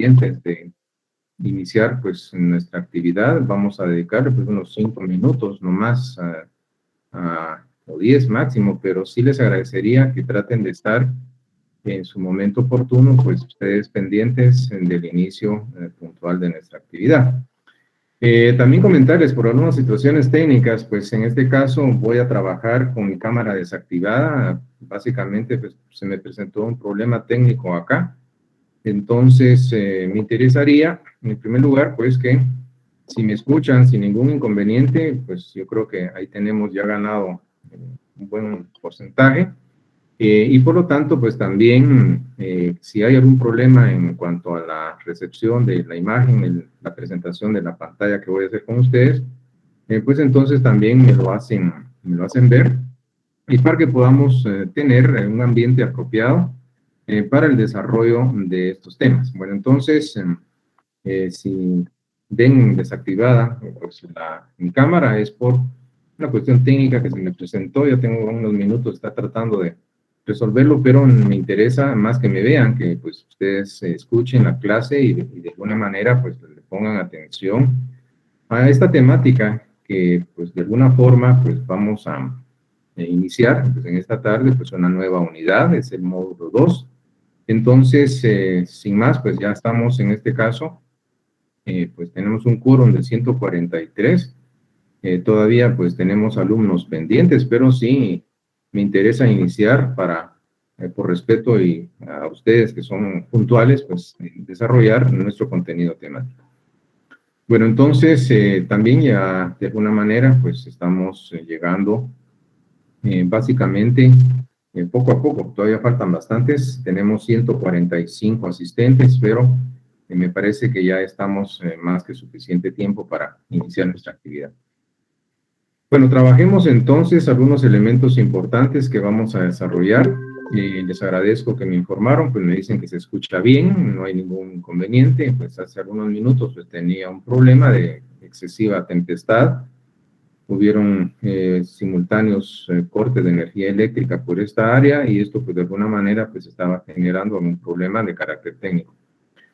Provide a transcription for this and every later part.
pendientes de iniciar pues nuestra actividad. Vamos a dedicarle pues unos 5 minutos nomás o 10 máximo, pero sí les agradecería que traten de estar en su momento oportuno, pues ustedes pendientes del inicio puntual de nuestra actividad. También comentarles por algunas situaciones técnicas, pues en este caso voy a trabajar con mi cámara desactivada. Básicamente pues se me presentó un problema técnico acá. Entonces me interesaría, en primer lugar, pues que si me escuchan sin ningún inconveniente, pues yo creo que ahí tenemos ya ganado un buen porcentaje. Y por lo tanto, pues también, si hay algún problema en cuanto a la recepción de la imagen, la presentación de la pantalla que voy a hacer con ustedes, pues entonces también me lo hacen ver, y para que podamos tener un ambiente apropiado para el desarrollo de estos temas. Bueno, entonces, si ven desactivada pues, mi cámara, es por una cuestión técnica que se me presentó. Ya tengo unos minutos, está tratando de resolverlo, pero me interesa más que me vean, que pues ustedes escuchen la clase y de alguna manera pues le pongan atención a esta temática que pues de alguna forma pues vamos a iniciar pues, en esta tarde pues una nueva unidad, es el módulo 2. Entonces, sin más, pues ya estamos en este caso, pues tenemos un quórum de 143. Todavía pues tenemos alumnos pendientes, pero sí me interesa iniciar para, por respeto a ustedes que son puntuales, pues desarrollar nuestro contenido temático. Bueno, entonces también ya de alguna manera pues estamos llegando básicamente poco a poco. Todavía faltan bastantes, tenemos 145 asistentes, pero me parece que ya estamos más que suficiente tiempo para iniciar nuestra actividad. Bueno, trabajemos entonces algunos elementos importantes que vamos a desarrollar. Les agradezco que me informaron, pues me dicen que se escucha bien, no hay ningún inconveniente. Pues hace algunos minutos pues, tenía un problema de excesiva tempestad. Hubieron simultáneos cortes de energía eléctrica por esta área, y esto pues de alguna manera pues estaba generando un problema de carácter técnico.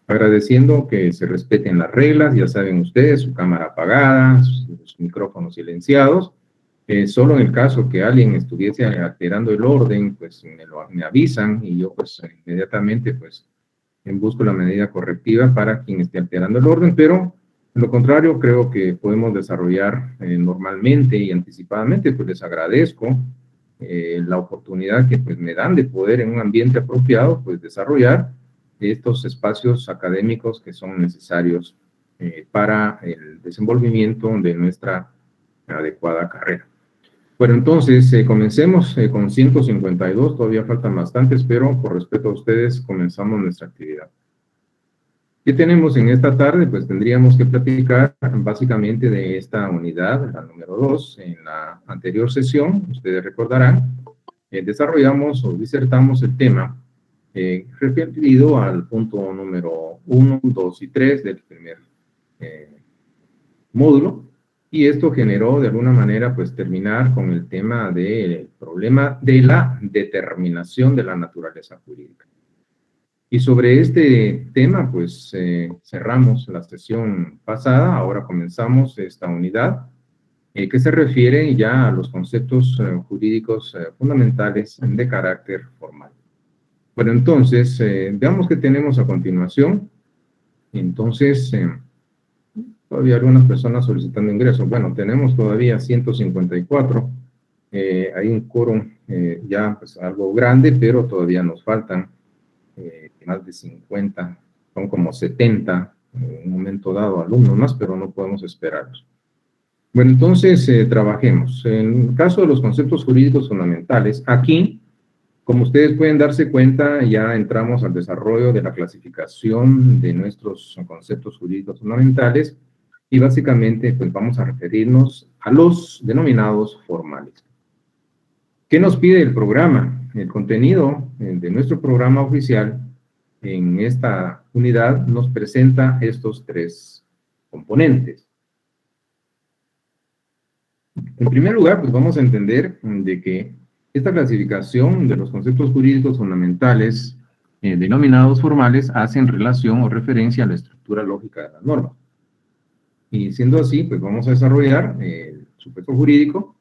Agradeciendo que se respeten las reglas, ya saben ustedes, su cámara apagada, sus micrófonos silenciados. Solo en el caso que alguien estuviese alterando el orden, pues me avisan, y yo pues inmediatamente pues busco la medida correctiva para quien esté alterando el orden, pero de lo contrario creo que podemos desarrollar normalmente y anticipadamente. Pues les agradezco la oportunidad que pues me dan de poder en un ambiente apropiado pues desarrollar estos espacios académicos que son necesarios para el desenvolvimiento de nuestra adecuada carrera. Bueno, entonces comencemos con 152, todavía faltan bastantes, pero por respeto a ustedes comenzamos nuestra actividad. ¿Qué tenemos en esta tarde? Pues tendríamos que platicar básicamente de esta unidad, la número 2. En la anterior sesión, ustedes recordarán, desarrollamos o disertamos el tema referido al punto número 1, 2 y 3 del primer módulo, y esto generó de alguna manera pues terminar con el tema del problema de la determinación de la naturaleza jurídica. Y sobre este tema pues cerramos la sesión pasada. Ahora comenzamos esta unidad que se refiere ya a los conceptos jurídicos fundamentales de carácter formal. Bueno, entonces, veamos qué tenemos a continuación. Entonces, todavía algunas personas solicitando ingreso. Bueno, tenemos todavía 154. Hay un quórum ya pues, algo grande, pero todavía nos faltan más de 50. Son como 70 en un momento dado alumnos más, pero no podemos esperarlos. Bueno, entonces trabajemos. En el caso de los conceptos jurídicos fundamentales, aquí, como ustedes pueden darse cuenta, ya entramos al desarrollo de la clasificación de nuestros conceptos jurídicos fundamentales, y básicamente pues vamos a referirnos a los denominados formales. ¿Qué nos pide el programa? El contenido de nuestro programa oficial en esta unidad nos presenta estos tres componentes. En primer lugar, pues vamos a entender de que esta clasificación de los conceptos jurídicos fundamentales denominados formales hacen relación o referencia a la estructura lógica de la norma. Y siendo así, pues vamos a desarrollar el supuesto jurídico,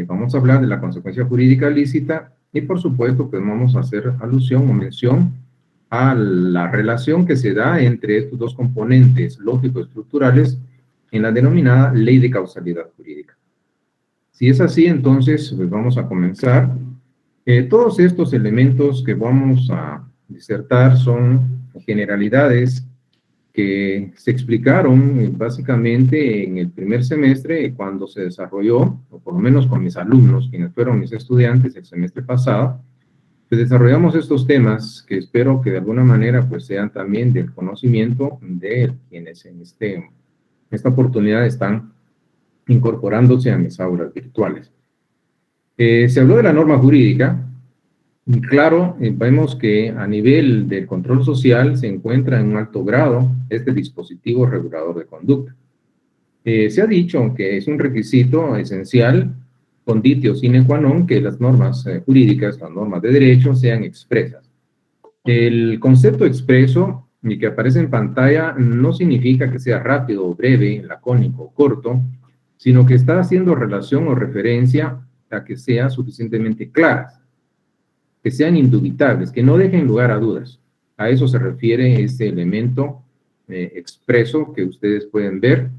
vamos a hablar de la consecuencia jurídica lícita y por supuesto pues vamos a hacer alusión o mención a la relación que se da entre estos dos componentes lógico-estructurales en la denominada ley de causalidad jurídica. Si es así, entonces pues vamos a comenzar. Todos estos elementos que vamos a disertar son generalidades que se explicaron básicamente en el primer semestre cuando se desarrolló, o por lo menos con mis alumnos, quienes fueron mis estudiantes el semestre pasado, pues desarrollamos estos temas que espero que de alguna manera pues sean también del conocimiento de quienes en esta oportunidad están incorporándose a mis aulas virtuales. Se habló de la norma jurídica. Y claro, vemos que a nivel del control social se encuentra en un alto grado este dispositivo regulador de conducta. Se ha dicho que es un requisito esencial, conditio sine qua non, que las normas jurídicas, las normas de derecho, sean expresas. El concepto expreso y que aparece en pantalla no significa que sea rápido, breve, lacónico o corto, sino que está haciendo relación o referencia a que sea suficientemente claras, que sean indubitables, que no dejen lugar a dudas. A eso se refiere este elemento expreso que ustedes pueden ver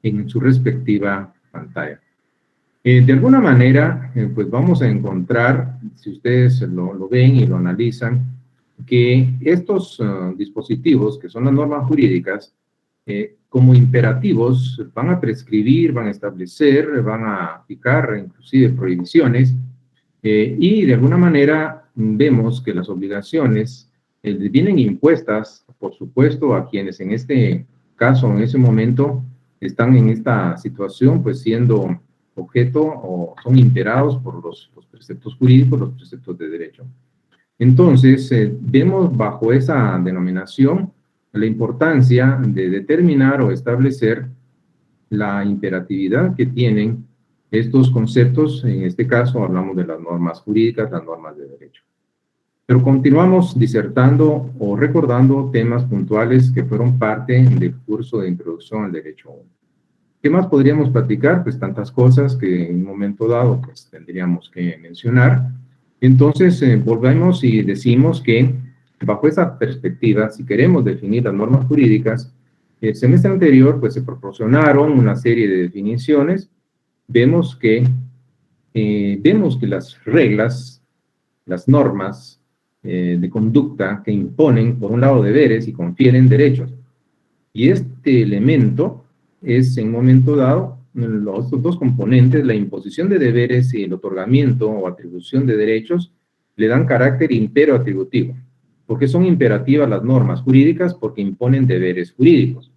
en su respectiva pantalla. De alguna manera, pues vamos a encontrar, si ustedes lo ven y lo analizan, que estos dispositivos, que son las normas jurídicas, como imperativos, van a prescribir, van a establecer, van a fijar inclusive prohibiciones, y de alguna manera vemos que las obligaciones vienen impuestas, por supuesto, a quienes en este caso, en ese momento, están en esta situación, pues siendo objeto o son imperados por los preceptos jurídicos, los preceptos de derecho. Entonces, vemos bajo esa denominación la importancia de determinar o establecer la imperatividad que tienen estos conceptos. En este caso hablamos de las normas jurídicas, las normas de derecho. Pero continuamos disertando o recordando temas puntuales que fueron parte del curso de introducción al derecho 1. ¿Qué más podríamos platicar? Pues tantas cosas que en un momento dado pues tendríamos que mencionar. Entonces volvemos y decimos que bajo esa perspectiva, si queremos definir las normas jurídicas, el semestre anterior pues se proporcionaron una serie de definiciones. Vemos que las reglas, las normas de conducta que imponen, por un lado, deberes y confieren derechos. Y este elemento es, en un momento dado, los dos componentes, la imposición de deberes y el otorgamiento o atribución de derechos, le dan carácter impero-atributivo. ¿Por qué son imperativas las normas jurídicas? Porque imponen deberes jurídicos.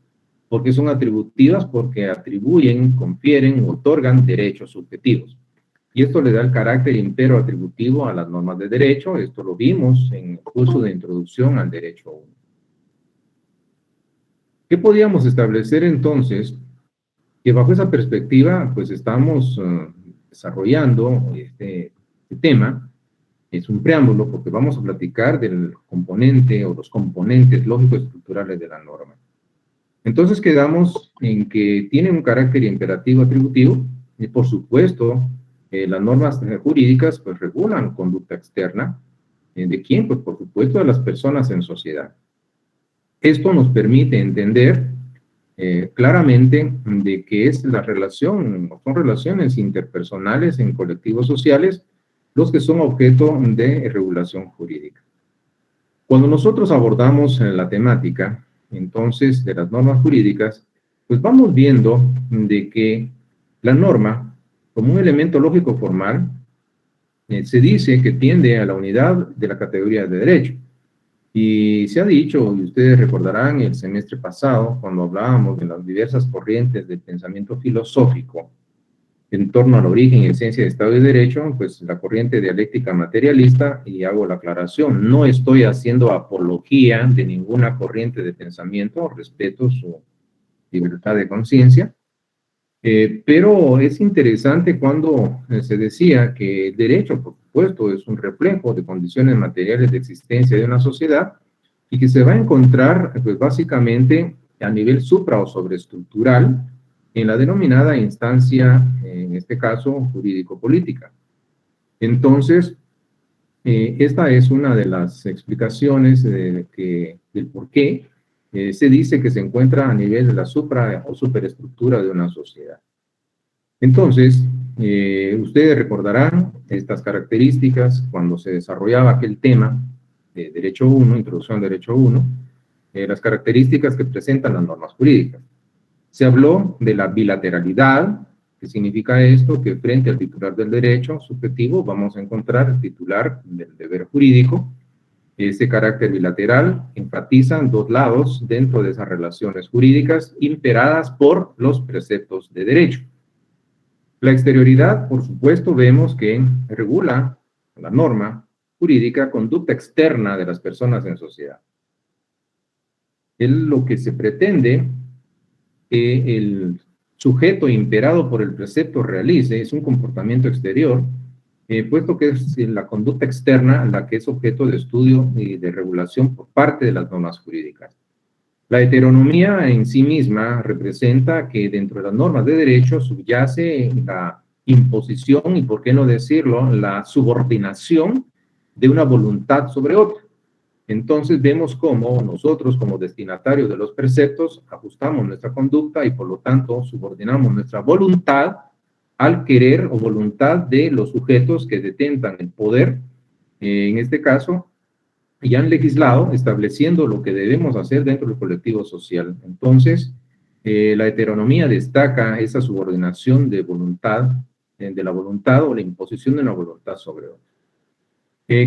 Porque son atributivas, porque atribuyen, confieren, otorgan derechos subjetivos. Y esto le da el carácter impero-atributivo a las normas de derecho. Esto lo vimos en el curso de introducción al derecho 1. ¿Qué podíamos establecer entonces? Que bajo esa perspectiva, pues estamos desarrollando este tema. Es un preámbulo porque vamos a platicar del componente o los componentes lógico-estructurales de la norma. Entonces quedamos en que tienen un carácter imperativo atributivo y por supuesto las normas jurídicas pues regulan conducta externa. ¿De quién? Pues por supuesto de las personas en sociedad. Esto nos permite entender claramente de que es la relación, son relaciones interpersonales en colectivos sociales los que son objeto de regulación jurídica. Cuando nosotros abordamos la temática, entonces, de las normas jurídicas, pues vamos viendo de que la norma, como un elemento lógico formal, se dice que tiende a la unidad de la categoría de derecho. Y se ha dicho, y ustedes recordarán el semestre pasado, cuando hablábamos de las diversas corrientes del pensamiento filosófico en torno al origen y esencia de Estado de Derecho, pues la corriente dialéctica materialista, y hago la aclaración, no estoy haciendo apología de ninguna corriente de pensamiento, respeto su libertad de conciencia, Pero es interesante cuando se decía que el derecho, por supuesto, es un reflejo de condiciones materiales de existencia de una sociedad y que se va a encontrar, pues básicamente, a nivel supra o sobreestructural en la denominada instancia, en este caso, jurídico-política. Entonces, esta es una de las explicaciones del por qué se dice que se encuentra a nivel de la supra o superestructura de una sociedad. Entonces, ustedes recordarán estas características cuando se desarrollaba aquel tema de Derecho 1, Introducción al Derecho 1, las características que presentan las normas jurídicas. Se habló de la bilateralidad. ¿Qué significa esto? Que frente al titular del derecho subjetivo vamos a encontrar el titular del deber jurídico. Este carácter bilateral enfatiza dos lados dentro de esas relaciones jurídicas imperadas por los preceptos de derecho. La exterioridad, por supuesto, vemos que regula la norma jurídica conducta externa de las personas en sociedad. Es lo que se pretende que el sujeto imperado por el precepto realice es un comportamiento exterior, puesto que es la conducta externa la que es objeto de estudio y de regulación por parte de las normas jurídicas. La heteronomía en sí misma representa que dentro de las normas de derecho subyace la imposición y, por qué no decirlo, la subordinación de una voluntad sobre otra. Entonces vemos cómo nosotros, como destinatarios de los preceptos, ajustamos nuestra conducta y por lo tanto subordinamos nuestra voluntad al querer o voluntad de los sujetos que detentan el poder, en este caso, y han legislado estableciendo lo que debemos hacer dentro del colectivo social. Entonces, la heteronomía destaca esa subordinación de voluntad, de la voluntad o la imposición de una voluntad sobre otra.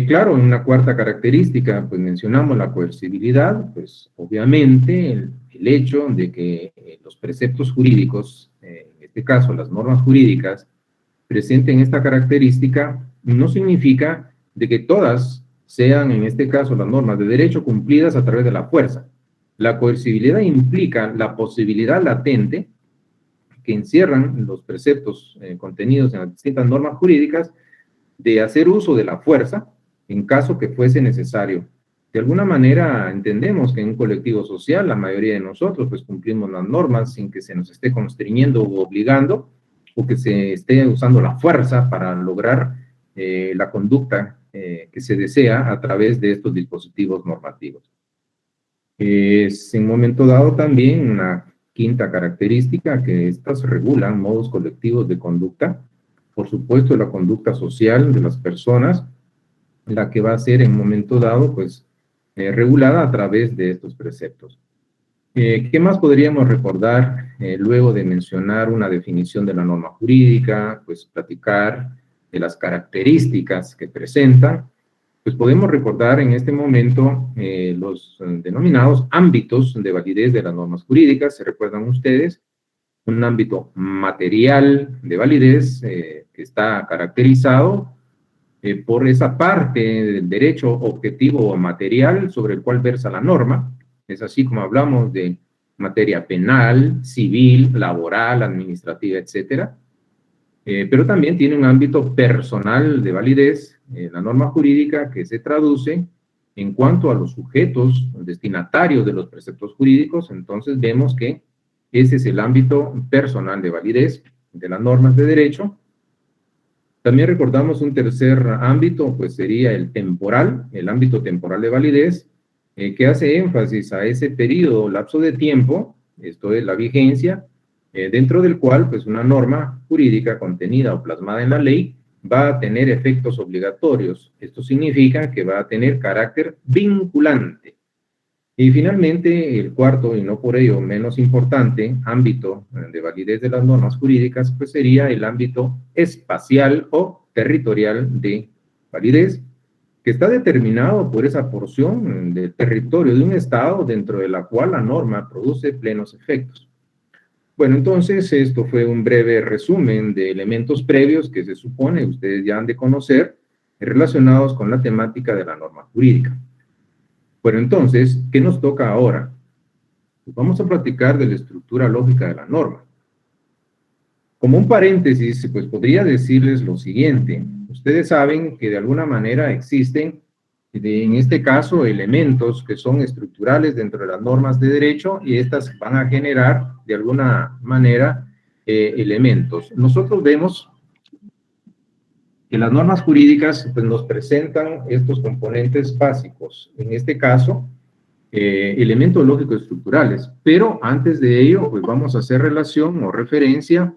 Claro, en una cuarta característica, pues mencionamos la coercibilidad, pues obviamente el hecho de que los preceptos jurídicos, en este caso las normas jurídicas, presenten esta característica, no significa de que todas sean, en este caso, las normas de derecho cumplidas a través de la fuerza. La coercibilidad implica la posibilidad latente que encierran los preceptos contenidos en las distintas normas jurídicas de hacer uso de la fuerza en caso que fuese necesario. De alguna manera entendemos que en un colectivo social la mayoría de nosotros pues cumplimos las normas sin que se nos esté constriñendo o obligando o que se esté usando la fuerza para lograr la conducta que se desea a través de estos dispositivos normativos. Es en un momento dado también una quinta característica que estas regulan modos colectivos de conducta. Por supuesto, la conducta social de las personas, la que va a ser en un momento dado, pues, regulada a través de estos preceptos. ¿Qué más podríamos recordar luego de mencionar una definición de la norma jurídica? Pues platicar de las características que presenta. Pues podemos recordar en este momento los denominados ámbitos de validez de las normas jurídicas. ¿Se recuerdan ustedes? Un ámbito material de validez que está caracterizado por esa parte del derecho objetivo o material sobre el cual versa la norma. Es así como hablamos de materia penal, civil, laboral, administrativa, etcétera. Pero también tiene un ámbito personal de validez, la norma jurídica que se traduce en cuanto a los sujetos destinatarios de los preceptos jurídicos. Entonces vemos que ese es el ámbito personal de validez de las normas de derecho. También recordamos un tercer ámbito, pues sería el temporal, el ámbito temporal de validez, que hace énfasis a ese periodo, lapso de tiempo, esto es la vigencia, dentro del cual pues una norma jurídica contenida o plasmada en la ley va a tener efectos obligatorios. Esto significa que va a tener carácter vinculante. Y finalmente, el cuarto, y no por ello menos importante, ámbito de validez de las normas jurídicas, pues sería el ámbito espacial o territorial de validez, que está determinado por esa porción del territorio de un Estado dentro de la cual la norma produce plenos efectos. Bueno, entonces esto fue un breve resumen de elementos previos que se supone ustedes ya han de conocer relacionados con la temática de la norma jurídica. Bueno, entonces, ¿qué nos toca ahora? Pues vamos a platicar de la estructura lógica de la norma. Como un paréntesis, pues podría decirles lo siguiente. Ustedes saben que de alguna manera existen, en este caso, elementos que son estructurales dentro de las normas de derecho y estas van a generar de alguna manera elementos. Nosotros vemos que las normas jurídicas pues, nos presentan estos componentes básicos. En este caso, elementos lógicos estructurales. Pero antes de ello, pues vamos a hacer relación o referencia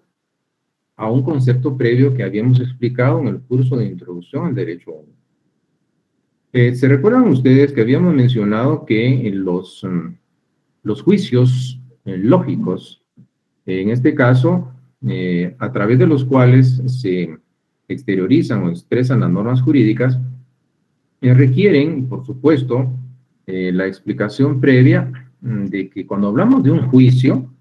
a un concepto previo que habíamos explicado en el curso de Introducción al Derecho 1. ¿Se recuerdan ustedes que habíamos mencionado que los juicios lógicos, en este caso, a través de los cuales se exteriorizan o expresan las normas jurídicas, requieren, por supuesto, la explicación previa de que cuando hablamos de un juicio,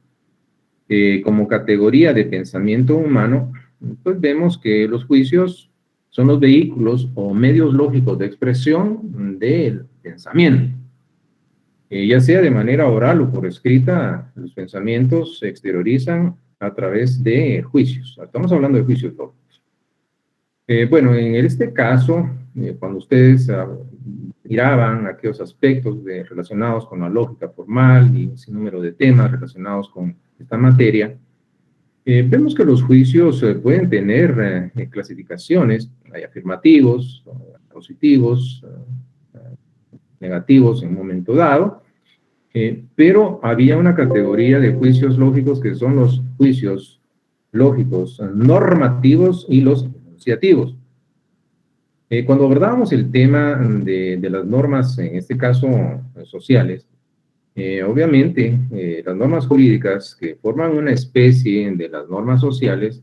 como categoría de pensamiento humano, pues vemos que los juicios son los vehículos o medios lógicos de expresión del pensamiento. Ya sea de manera oral o por escrita, los pensamientos se exteriorizan a través de juicios. Estamos hablando de juicios lógicos. Bueno, en este caso, cuando ustedes miraban aquellos aspectos relacionados con la lógica formal y un sinnúmero de temas relacionados con esta materia, vemos que los juicios pueden tener clasificaciones, hay afirmativos, positivos, negativos en un momento dado, pero había una categoría de juicios lógicos que son los juicios lógicos normativos y los enunciativos. Cuando abordábamos el tema de las normas, en este caso sociales, obviamente las normas jurídicas que forman una especie de las normas sociales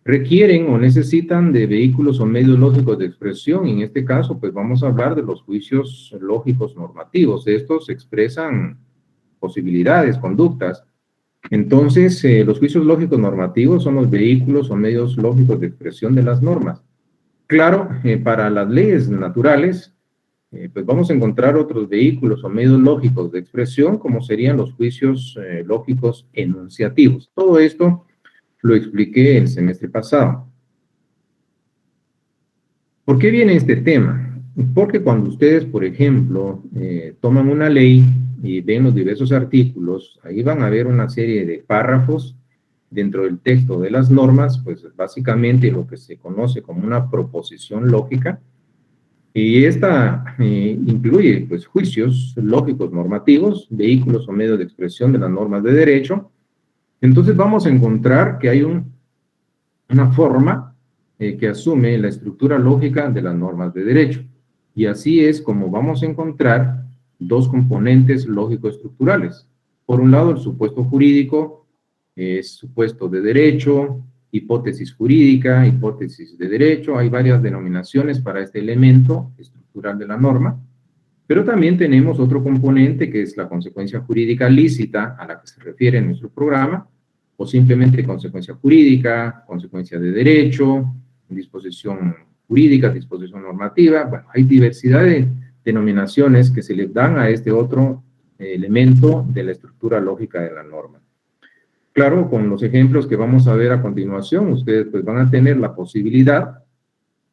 requieren o necesitan de vehículos o medios lógicos de expresión. En este caso, pues vamos a hablar de los juicios lógicos normativos. Estos expresan posibilidades, conductas. Entonces, los juicios lógicos normativos son los vehículos o medios lógicos de expresión de las normas. Claro, para las leyes naturales, pues vamos a encontrar otros vehículos o medios lógicos de expresión, como serían los juicios lógicos enunciativos. Todo esto lo expliqué el semestre pasado. ¿Por qué viene este tema? Porque cuando ustedes, por ejemplo, toman una ley y ven los diversos artículos, ahí van a ver una serie de párrafos dentro del texto de las normas, pues básicamente lo que se conoce como una proposición lógica, y esta incluye pues juicios lógicos normativos, vehículos o medios de expresión de las normas de derecho. Entonces vamos a encontrar que hay una forma que asume la estructura lógica de las normas de derecho. Y así es como vamos a encontrar dos componentes lógico-estructurales. Por un lado, el supuesto jurídico es supuesto de derecho, hipótesis jurídica, hipótesis de derecho. Hay varias denominaciones para este elemento estructural de la norma. Pero también tenemos otro componente que es la consecuencia jurídica lícita a la que se refiere en nuestro programa, o simplemente consecuencia jurídica, consecuencia de derecho, disposición jurídica, disposición normativa. Bueno, hay diversidad de denominaciones que se le dan a este otro elemento de la estructura lógica de la norma. Claro, con los ejemplos que vamos a ver a continuación, ustedes pues van a tener la posibilidad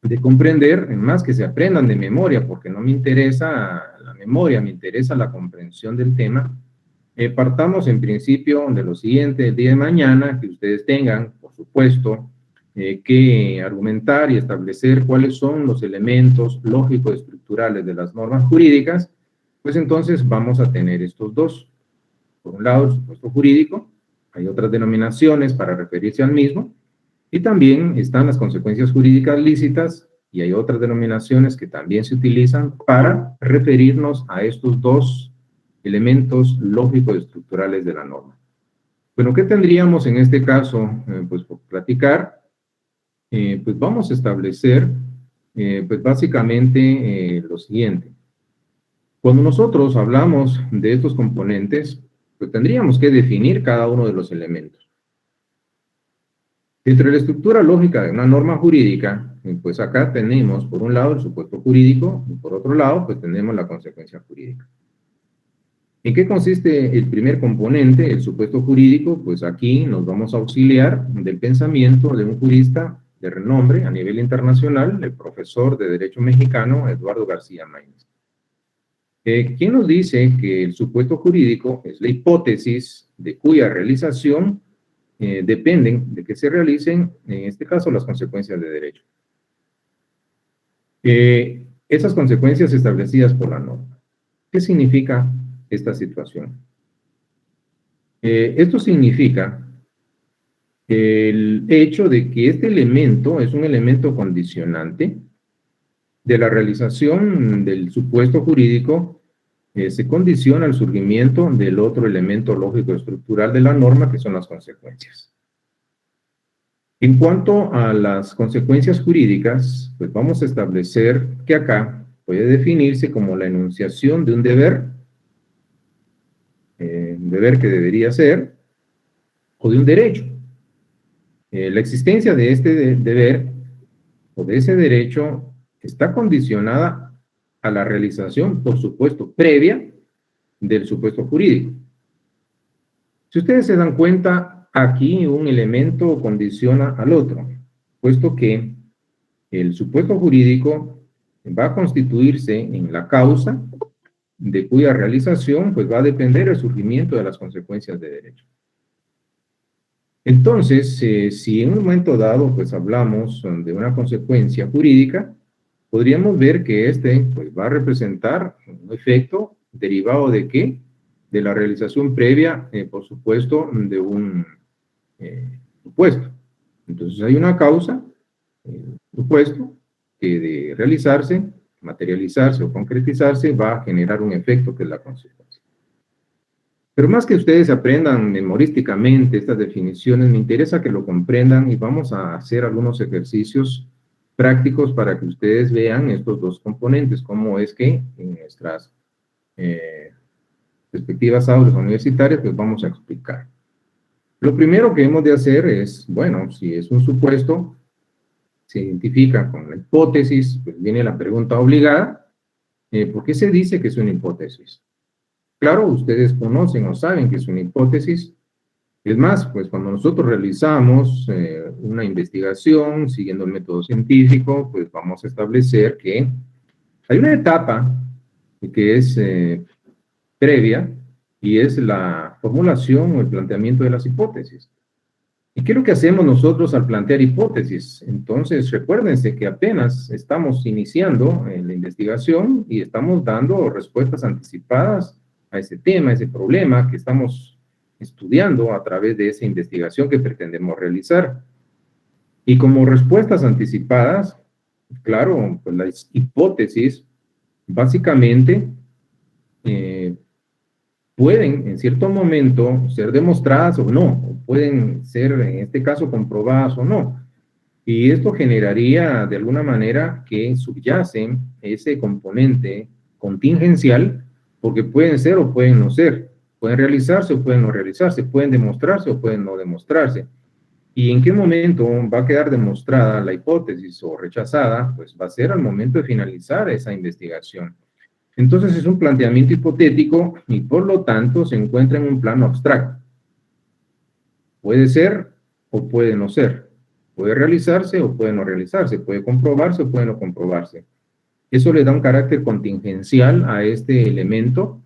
de comprender, más que se aprendan de memoria, porque no me interesa la memoria, me interesa la comprensión del tema. Partamos en principio de lo siguiente: el día de mañana, que ustedes tengan, por supuesto, que argumentar y establecer cuáles son los elementos lógicos estructurales de las normas jurídicas, pues entonces vamos a tener estos dos. Por un lado, el supuesto jurídico, hay otras denominaciones para referirse al mismo, y también están las consecuencias jurídicas lícitas, y hay otras denominaciones que también se utilizan para referirnos a estos dos elementos lógicos estructurales de la norma. Bueno, ¿qué tendríamos en este caso? Pues por platicar, pues vamos a establecer, pues básicamente lo siguiente. Cuando nosotros hablamos de estos componentes, pues tendríamos que definir cada uno de los elementos. Dentro de la estructura lógica de una norma jurídica, pues acá tenemos, por un lado, el supuesto jurídico, y por otro lado, pues tenemos la consecuencia jurídica. ¿En qué consiste el primer componente, el supuesto jurídico? Pues aquí nos vamos a auxiliar del pensamiento de un jurista de renombre a nivel internacional, el profesor de Derecho Mexicano, Eduardo García Maínez. ¿Quién nos dice que el supuesto jurídico es la hipótesis de cuya realización dependen de que se realicen, en este caso, las consecuencias de derecho? Esas consecuencias establecidas por la norma. ¿Qué significa esta situación? Esto significa el hecho de que este elemento es un elemento condicionante de la realización del supuesto jurídico, se condiciona al surgimiento del otro elemento lógico estructural de la norma, que son las consecuencias. En cuanto a las consecuencias jurídicas, pues vamos a establecer que acá puede definirse como la enunciación de un deber que debería ser, o de un derecho. La existencia de este deber o de ese derecho está condicionada a la realización, por supuesto, previa del supuesto jurídico. Si ustedes se dan cuenta, aquí un elemento condiciona al otro, puesto que el supuesto jurídico va a constituirse en la causa de cuya realización pues va a depender el surgimiento de las consecuencias de derecho. Entonces, si en un momento dado pues hablamos de una consecuencia jurídica, podríamos ver que pues, va a representar un efecto derivado de ¿qué? De la realización previa, por supuesto, de un supuesto. Entonces hay una causa, supuesto, que de realizarse, materializarse o concretizarse va a generar un efecto que es la consecuencia. Pero más que ustedes aprendan memorísticamente estas definiciones, me interesa que lo comprendan y vamos a hacer algunos ejercicios prácticos para que ustedes vean estos dos componentes, cómo es que en nuestras respectivas aulas universitarias pues vamos a explicar. Lo primero que hemos de hacer es, bueno, si es un supuesto, se identifica con la hipótesis, pues viene la pregunta obligada, ¿por qué se dice que es una hipótesis? Claro, ustedes conocen o saben que es una hipótesis. Es más, pues cuando nosotros realizamos una investigación siguiendo el método científico, pues vamos a establecer que hay una etapa que es previa y es la formulación o el planteamiento de las hipótesis. ¿Y qué es lo que hacemos nosotros al plantear hipótesis? Entonces, recuérdense que apenas estamos iniciando la investigación y estamos dando respuestas anticipadas a ese tema, a ese problema que estamos estudiando a través de esa investigación que pretendemos realizar. Y como respuestas anticipadas, claro, pues las hipótesis básicamente pueden en cierto momento ser demostradas o no, o pueden ser en este caso comprobadas o no. Y esto generaría de alguna manera que subyace ese componente contingencial, porque pueden ser o pueden no ser, pueden realizarse o pueden no realizarse, pueden demostrarse o pueden no demostrarse. ¿Y en qué momento va a quedar demostrada la hipótesis o rechazada? Pues va a ser al momento de finalizar esa investigación. Entonces es un planteamiento hipotético y por lo tanto se encuentra en un plano abstracto. Puede ser o puede no ser. Puede realizarse o puede no realizarse. Puede comprobarse o puede no comprobarse. Eso le da un carácter contingencial a este elemento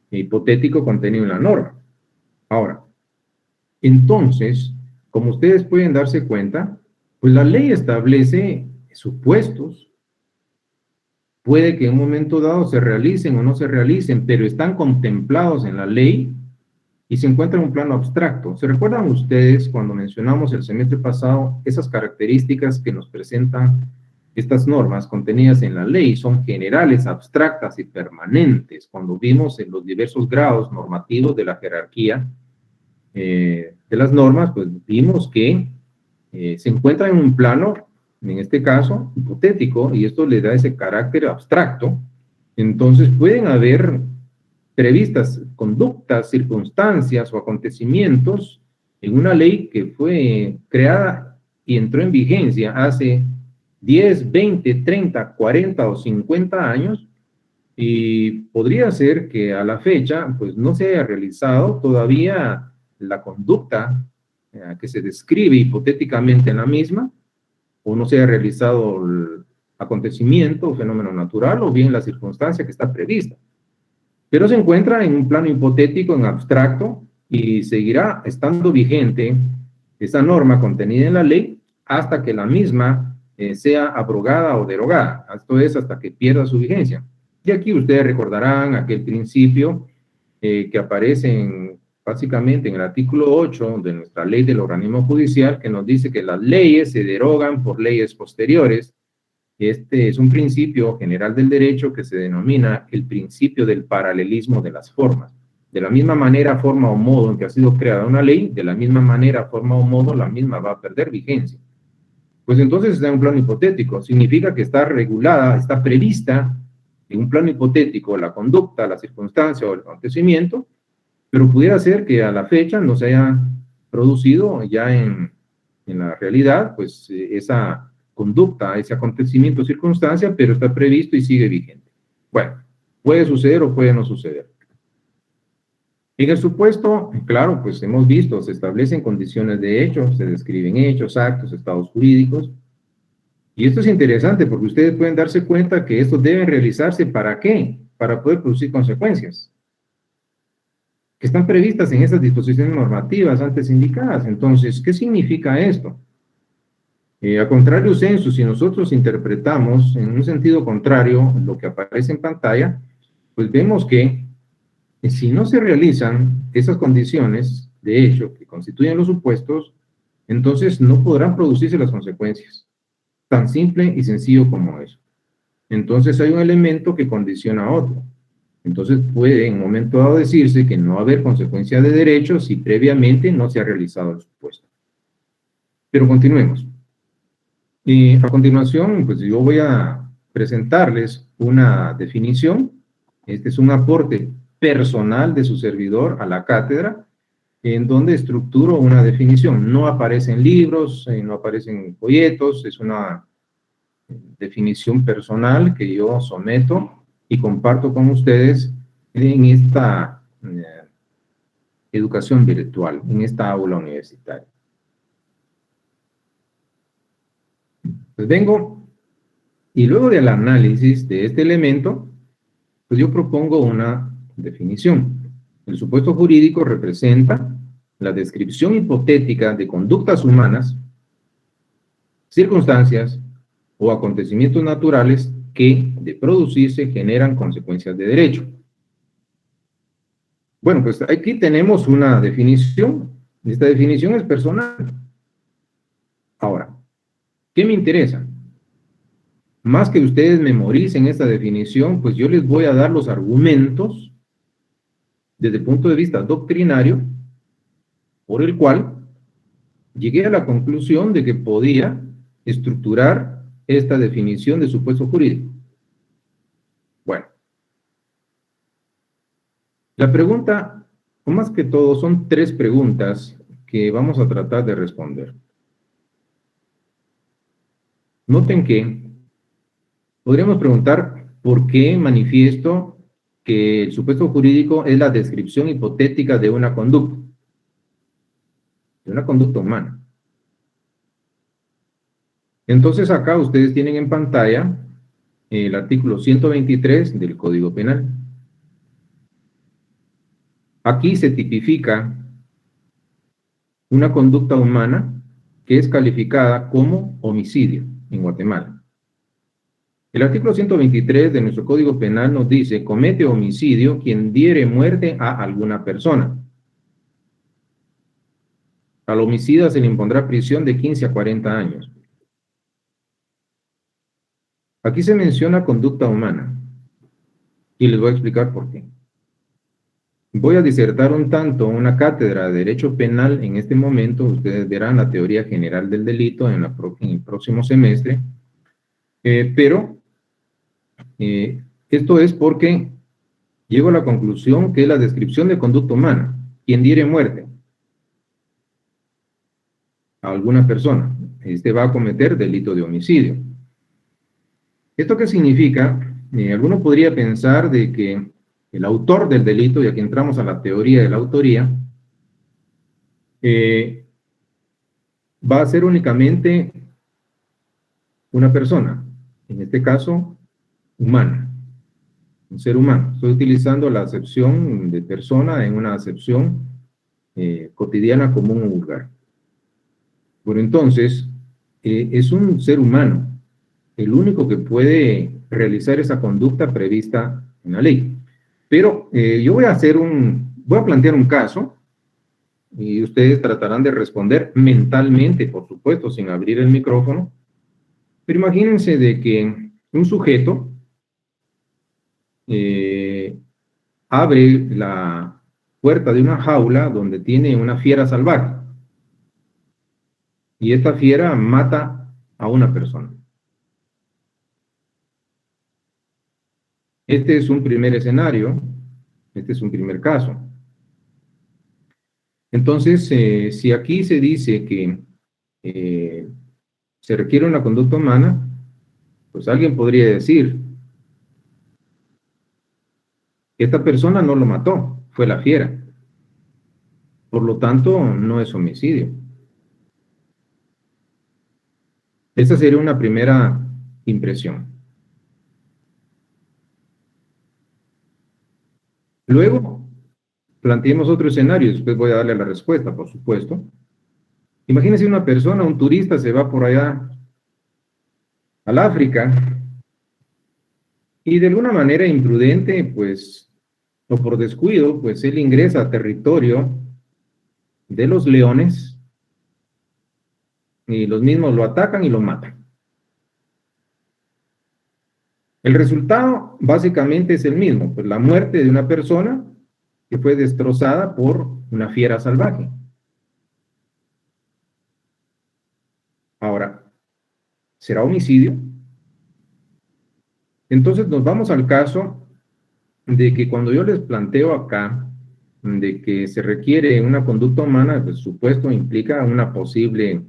hipotético contenido en la norma. Ahora, entonces, como ustedes pueden darse cuenta, pues la ley establece supuestos. Puede que en un momento dado se realicen o no se realicen, pero están contemplados en la ley y se encuentran en un plano abstracto. ¿Se recuerdan ustedes cuando mencionamos el semestre pasado esas características que nos presentan estas normas contenidas en la ley? Son generales, abstractas y permanentes. Cuando vimos en los diversos grados normativos de la jerarquía de las normas, pues vimos que se encuentran en un plano, en este caso, hipotético, y esto le da ese carácter abstracto. Entonces pueden haber previstas conductas, circunstancias o acontecimientos en una ley que fue creada y entró en vigencia hace 10, 20, 30, 40 o 50 años, Y podría ser que a la fecha, pues no se haya realizado todavía la conducta que se describe hipotéticamente en la misma, o no se haya realizado el acontecimiento o fenómeno natural, o bien la circunstancia que está prevista. Pero se encuentra en un plano hipotético, en abstracto, y seguirá estando vigente esa norma contenida en la ley hasta que la misma sea abrogada o derogada. Esto es, hasta que pierda su vigencia. Y aquí ustedes recordarán aquel principio que aparece básicamente en el artículo 8 de nuestra ley del organismo judicial, que nos dice que las leyes se derogan por leyes posteriores. Este es un principio general del derecho que se denomina el principio del paralelismo de las formas. De la misma manera, forma o modo en que ha sido creada una ley, de la misma manera, forma o modo, la misma va a perder vigencia. Pues entonces está en un plano hipotético. Significa que está regulada, está prevista en un plano hipotético la conducta, la circunstancia o el acontecimiento, pero pudiera ser que a la fecha no se haya producido ya en la realidad, pues esa conducta, ese acontecimiento o circunstancia, pero está previsto y sigue vigente. Bueno, puede suceder o puede no suceder. En el supuesto, claro, pues hemos visto, se establecen condiciones de hecho, se describen hechos, actos, estados jurídicos. Y esto es interesante porque ustedes pueden darse cuenta que esto debe realizarse ¿para qué? Para poder producir consecuencias que están previstas en estas disposiciones normativas antes indicadas. Entonces, ¿qué significa esto? A contrario censo, si nosotros interpretamos en un sentido contrario lo que aparece en pantalla, pues vemos que si no se realizan esas condiciones de hecho que constituyen los supuestos, entonces no podrán producirse las consecuencias. Tan simple y sencillo como eso. Entonces hay un elemento que condiciona a otro. Entonces puede en un momento dado decirse que no va a haber consecuencia de derecho si previamente no se ha realizado el supuesto. Pero continuemos. Y a continuación, pues yo voy a presentarles una definición. Este es un aporte personal de su servidor a la cátedra, en donde estructuro una definición. No aparece en libros, no aparece en folletos, es una definición personal que yo someto y comparto con ustedes en esta educación virtual, en esta aula universitaria. Pues vengo y luego del análisis de este elemento, pues yo propongo una definición. El supuesto jurídico representa la descripción hipotética de conductas humanas, circunstancias o acontecimientos naturales que, de producirse, generan consecuencias de derecho. Bueno, pues aquí tenemos una definición. Esta definición es personal. Ahora, ¿qué me interesa? Más que ustedes memoricen esta definición, pues yo les voy a dar los argumentos desde el punto de vista doctrinario por el cual llegué a la conclusión de que podía estructurar esta definición de supuesto jurídico. Bueno, la pregunta, o más que todo, son tres preguntas que vamos a tratar de responder. Noten que podríamos preguntar por qué manifiesto que el supuesto jurídico es la descripción hipotética de una conducta humana. Entonces acá ustedes tienen en pantalla el artículo 123 del Código Penal. Aquí se tipifica una conducta humana que es calificada como homicidio en Guatemala. El artículo 123 de nuestro Código Penal nos dice: comete homicidio quien diere muerte a alguna persona. Al homicida se le impondrá prisión de 15 a 40 años. Aquí se menciona conducta humana y les voy a explicar por qué. Voy a disertar un tanto una cátedra de Derecho Penal en este momento. Ustedes verán la teoría general del delito en el próximo semestre. Pero esto es porque llego a la conclusión que es la descripción de conducta humana. Quien diere muerte a alguna persona, este va a cometer delito de homicidio. ¿Esto qué significa? alguno podría pensar de que el autor del delito, y aquí entramos a la teoría de la autoría, va a ser únicamente una persona, en este caso, humana, un ser humano. Estoy utilizando la acepción de persona en una acepción cotidiana, común o vulgar. Bueno, entonces, es un ser humano el único que puede realizar esa conducta prevista en la ley. Pero yo voy a plantear un caso y ustedes tratarán de responder mentalmente, por supuesto, sin abrir el micrófono. Pero imagínense de que un sujeto abre la puerta de una jaula donde tiene una fiera salvaje y esta fiera mata a una persona. Este es un primer escenario, este es un primer caso. Entonces, si aquí se dice que se requiere una conducta humana, pues alguien podría decir, esta persona no lo mató, fue la fiera. Por lo tanto, no es homicidio. Esa sería una primera impresión. Luego, planteemos otro escenario, después voy a darle la respuesta, por supuesto. Imagínense una persona, un turista, se va por allá al África y de alguna manera imprudente, pues, o por descuido, pues él ingresa a territorio de los leones y los mismos lo atacan y lo matan. El resultado básicamente es el mismo, pues la muerte de una persona que fue destrozada por una fiera salvaje. Ahora, ¿será homicidio? Entonces nos vamos al caso de que cuando yo les planteo acá de que se requiere una conducta humana, pues supuesto implica una posible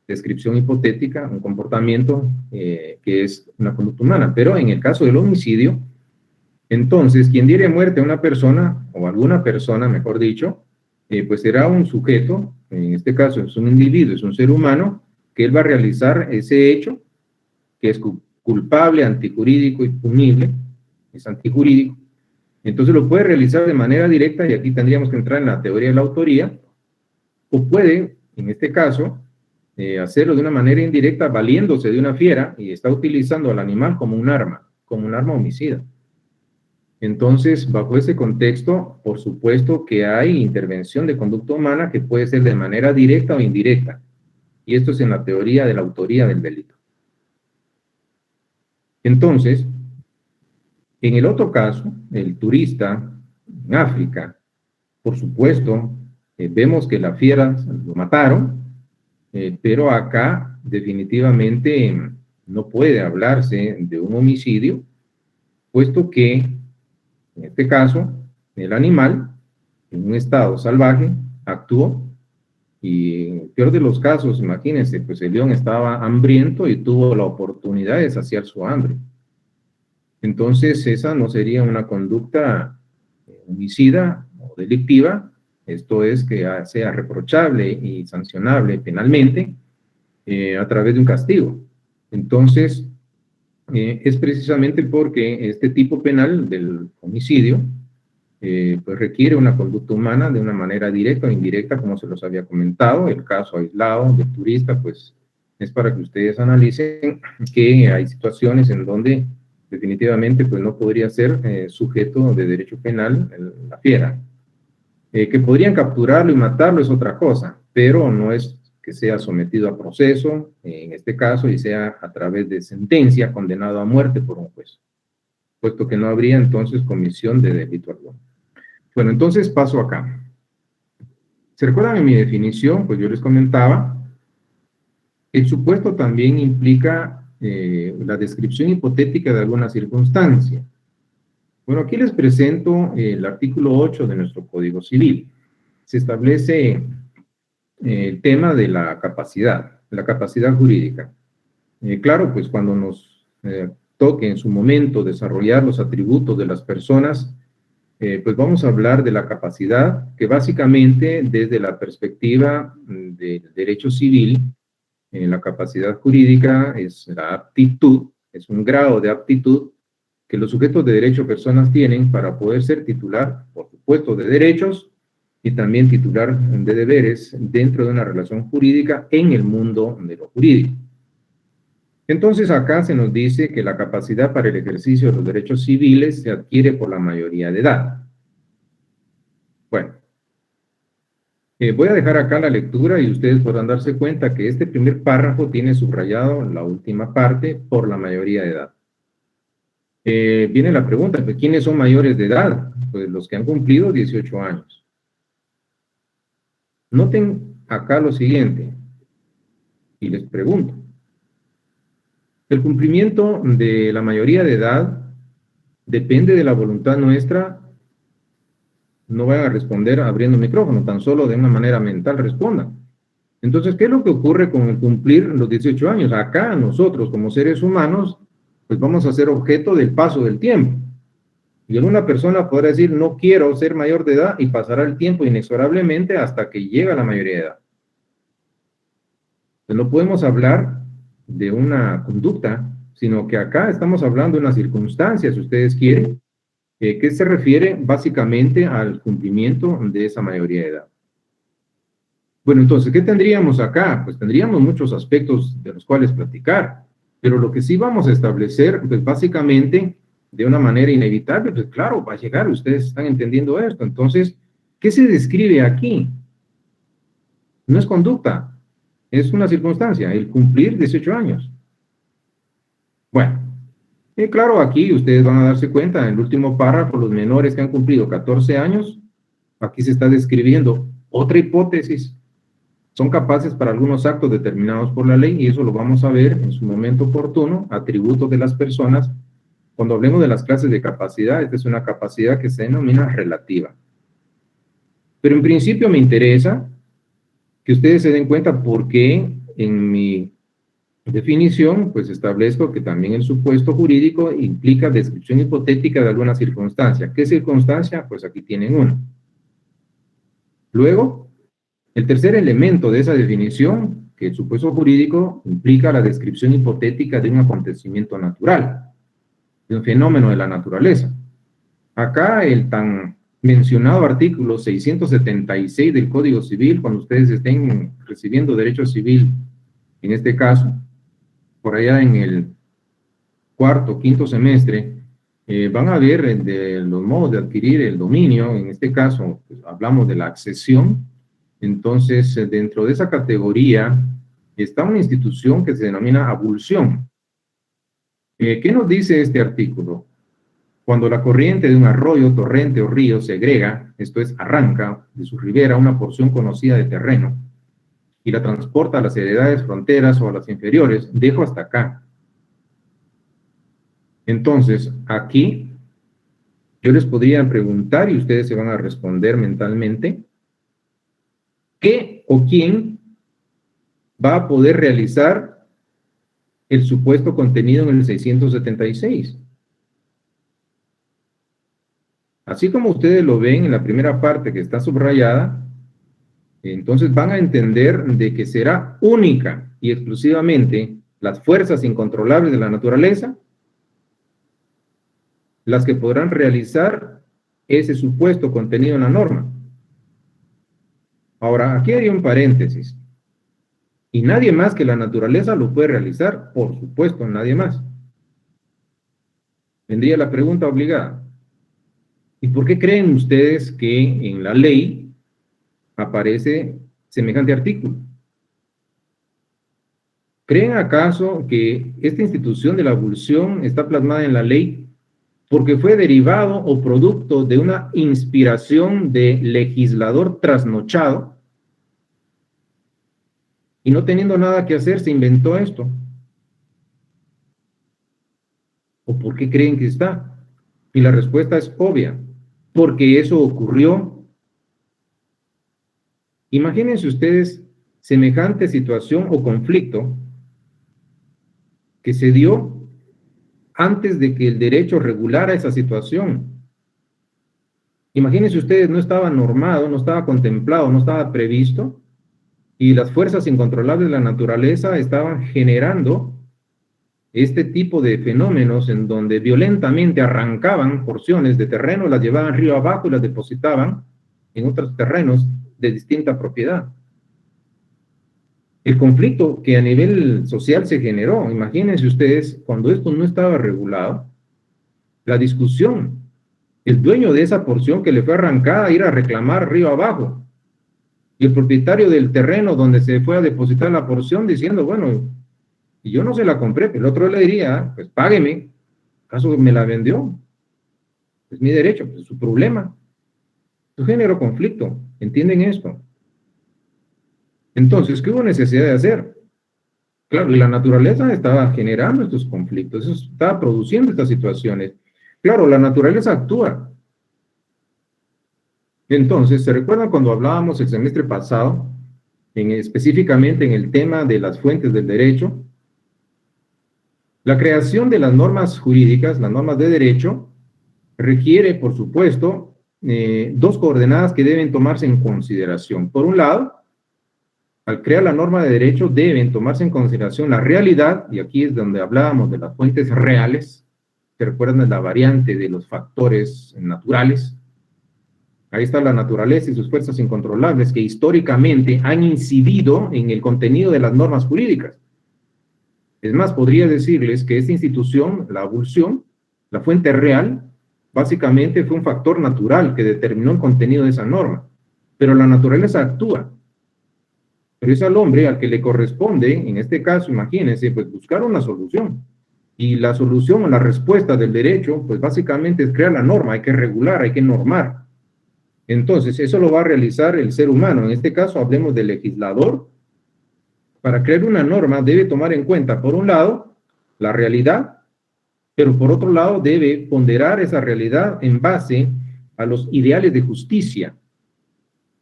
descripción hipotética, un comportamiento que es una conducta humana. Pero en el caso del homicidio, entonces quien diere muerte a una persona, o alguna persona, mejor dicho, pues será un sujeto, en este caso es un individuo, es un ser humano, que él va a realizar ese hecho, que es culpable, antijurídico y punible, es antijurídico. Entonces lo puede realizar de manera directa, y aquí tendríamos que entrar en la teoría de la autoría, o puede, en este caso, hacerlo de una manera indirecta, valiéndose de una fiera, y está utilizando al animal como un arma homicida. Entonces, bajo ese contexto, por supuesto que hay intervención de conducta humana que puede ser de manera directa o indirecta, y esto es en la teoría de la autoría del delito. Entonces, en el otro caso, el turista en África, por supuesto, vemos que la fiera lo mataron, pero acá definitivamente no puede hablarse de un homicidio, puesto que, en este caso, el animal, en un estado salvaje, actuó, y en el peor de los casos, imagínense, pues el león estaba hambriento y tuvo la oportunidad de saciar su hambre. Entonces, esa no sería una conducta homicida o delictiva, esto es que sea reprochable y sancionable penalmente a través de un castigo. Entonces, es precisamente porque este tipo penal del homicidio pues requiere una conducta humana de una manera directa o indirecta, como se los había comentado. El caso aislado del turista, pues es para que ustedes analicen que hay situaciones en donde definitivamente pues no podría ser sujeto de derecho penal la fiera. Que podrían capturarlo y matarlo es otra cosa, pero no es que sea sometido a proceso, en este caso, y sea a través de sentencia condenado a muerte por un juez, puesto que no habría entonces comisión de delito alguno. Bueno, entonces paso acá. ¿Se recuerdan en mi definición? Pues yo les comentaba, el supuesto también implica la descripción hipotética de alguna circunstancia. Bueno, aquí les presento el artículo 8 de nuestro Código Civil. Se establece el tema de la capacidad jurídica. Claro, pues cuando nos toque en su momento desarrollar los atributos de las personas, pues vamos a hablar de la capacidad, que básicamente desde la perspectiva del derecho civil, la capacidad jurídica es la aptitud, es un grado de aptitud que los sujetos de derecho personas tienen para poder ser titular, por supuesto, de derechos y también titular de deberes dentro de una relación jurídica en el mundo de lo jurídico. Entonces acá se nos dice que la capacidad para el ejercicio de los derechos civiles se adquiere por la mayoría de edad. Bueno, voy a dejar acá la lectura y ustedes podrán darse cuenta que este primer párrafo tiene subrayado la última parte por la mayoría de edad. Viene la pregunta, pues, ¿quiénes son mayores de edad? Pues los que han cumplido 18 años. Noten acá lo siguiente, y les pregunto. El cumplimiento de la mayoría de edad depende de la voluntad nuestra. No vayan a responder abriendo el micrófono, tan solo de una manera mental respondan. Entonces, ¿qué es lo que ocurre con el cumplir los 18 años? Acá nosotros, como seres humanos, pues vamos a ser objeto del paso del tiempo. Y alguna persona podrá decir, no quiero ser mayor de edad, y pasará el tiempo inexorablemente hasta que llega a la mayoría de edad. Pues no podemos hablar de una conducta, sino que acá estamos hablando de una circunstancia, si ustedes quieren, que se refiere básicamente al cumplimiento de esa mayoría de edad. Bueno, entonces, ¿qué tendríamos acá? Pues tendríamos muchos aspectos de los cuales platicar, pero lo que sí vamos a establecer, pues básicamente, de una manera inevitable, pues claro, va a llegar, ustedes están entendiendo esto. Entonces, ¿qué se describe aquí? No es conducta, es una circunstancia, el cumplir 18 años. Bueno, claro, aquí ustedes van a darse cuenta, en el último párrafo, los menores que han cumplido 14 años, aquí se está describiendo otra hipótesis. Son capaces para algunos actos determinados por la ley, y eso lo vamos a ver en su momento oportuno, atributos de las personas. Cuando hablemos de las clases de capacidad, esta es una capacidad que se denomina relativa. Pero en principio me interesa que ustedes se den cuenta por qué en mi definición, pues establezco que también el supuesto jurídico implica descripción hipotética de alguna circunstancia. ¿Qué circunstancia? Pues aquí tienen una. Luego, el tercer elemento de esa definición, que el supuesto jurídico implica la descripción hipotética de un acontecimiento natural, de un fenómeno de la naturaleza. Acá el tan mencionado artículo 676 del Código Civil, cuando ustedes estén recibiendo derecho civil, en este caso, por allá en el cuarto, quinto semestre, van a ver de los modos de adquirir el dominio. En este caso, pues, hablamos de la accesión. Entonces, dentro de esa categoría está una institución que se denomina abulsión. ¿Qué nos dice este artículo? Cuando la corriente de un arroyo, torrente o río segrega, esto es, arranca de su ribera una porción conocida de terreno y la transporta a las heredades fronteras o a las inferiores, dejo hasta acá. Entonces, aquí yo les podría preguntar y ustedes se van a responder mentalmente, ¿qué o quién va a poder realizar el supuesto contenido en el 676? Así como ustedes lo ven en la primera parte que está subrayada, entonces van a entender de que será única y exclusivamente las fuerzas incontrolables de la naturaleza las que podrán realizar ese supuesto contenido en la norma. Ahora, aquí hay un paréntesis. Y nadie más que la naturaleza lo puede realizar, por supuesto, nadie más. Vendría la pregunta obligada. ¿Y por qué creen ustedes que en la ley aparece semejante artículo? ¿Creen acaso que esta institución de la abulsión está plasmada en la ley porque fue derivado o producto de una inspiración de legislador trasnochado y no teniendo nada que hacer se inventó esto? ¿O por qué creen que está? Y la respuesta es obvia, porque eso ocurrió. Imagínense ustedes semejante situación o conflicto que se dio antes de que el derecho regulara esa situación. Imagínense ustedes, no estaba normado, no estaba contemplado, no estaba previsto, y las fuerzas incontrolables de la naturaleza estaban generando este tipo de fenómenos en donde violentamente arrancaban porciones de terreno, las llevaban río abajo y las depositaban en otros terrenos de distinta propiedad. El conflicto que a nivel social se generó, imagínense ustedes, cuando esto no estaba regulado, la discusión, el dueño de esa porción que le fue arrancada ir a reclamar río abajo, y el propietario del terreno donde se fue a depositar la porción diciendo, bueno, y yo no se la compré, pero el otro le diría, pues págueme, ¿acaso me la vendió? Es mi derecho, pues es su problema. Su género conflicto, ¿entienden esto? Entonces, ¿qué hubo necesidad de hacer? Claro, y la naturaleza estaba generando estos conflictos, estaba produciendo estas situaciones. Claro, la naturaleza actúa. Entonces, ¿se recuerdan cuando hablábamos el semestre pasado, específicamente en el tema de las fuentes del derecho? La creación de las normas jurídicas, las normas de derecho, requiere, por supuesto, dos coordenadas que deben tomarse en consideración. Por un lado, al crear la norma de derecho deben tomarse en consideración la realidad, y aquí es donde hablábamos de las fuentes reales, ¿se recuerdan de la variante de los factores naturales? Ahí está la naturaleza y sus fuerzas incontrolables que históricamente han incidido en el contenido de las normas jurídicas. Es más, podría decirles que esta institución, la abulsión, la fuente real, básicamente fue un factor natural que determinó el contenido de esa norma. Pero la naturaleza actúa. Pero es al hombre al que le corresponde, en este caso, imagínense, pues buscar una solución. Y la solución o la respuesta del derecho, pues básicamente es crear la norma, hay que regular, hay que normar. Entonces, eso lo va a realizar el ser humano. En este caso, hablemos del legislador. Para crear una norma debe tomar en cuenta, por un lado, la realidad, pero por otro lado debe ponderar esa realidad en base a los ideales de justicia.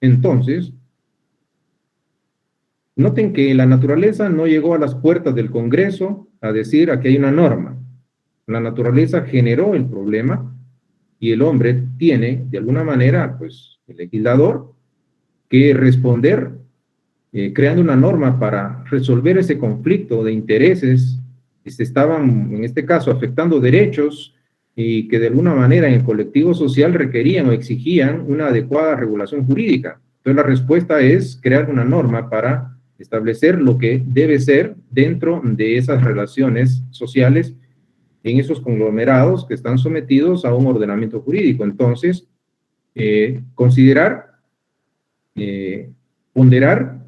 Entonces, noten que la naturaleza no llegó a las puertas del Congreso a decir aquí hay una norma. La naturaleza generó el problema y el hombre tiene, de alguna manera, pues, el legislador, que responder creando una norma para resolver ese conflicto de intereses que se estaban, en este caso, afectando derechos y que de alguna manera en el colectivo social requerían o exigían una adecuada regulación jurídica. Entonces la respuesta es crear una norma para establecer lo que debe ser dentro de esas relaciones sociales en esos conglomerados que están sometidos a un ordenamiento jurídico. Entonces, considerar, ponderar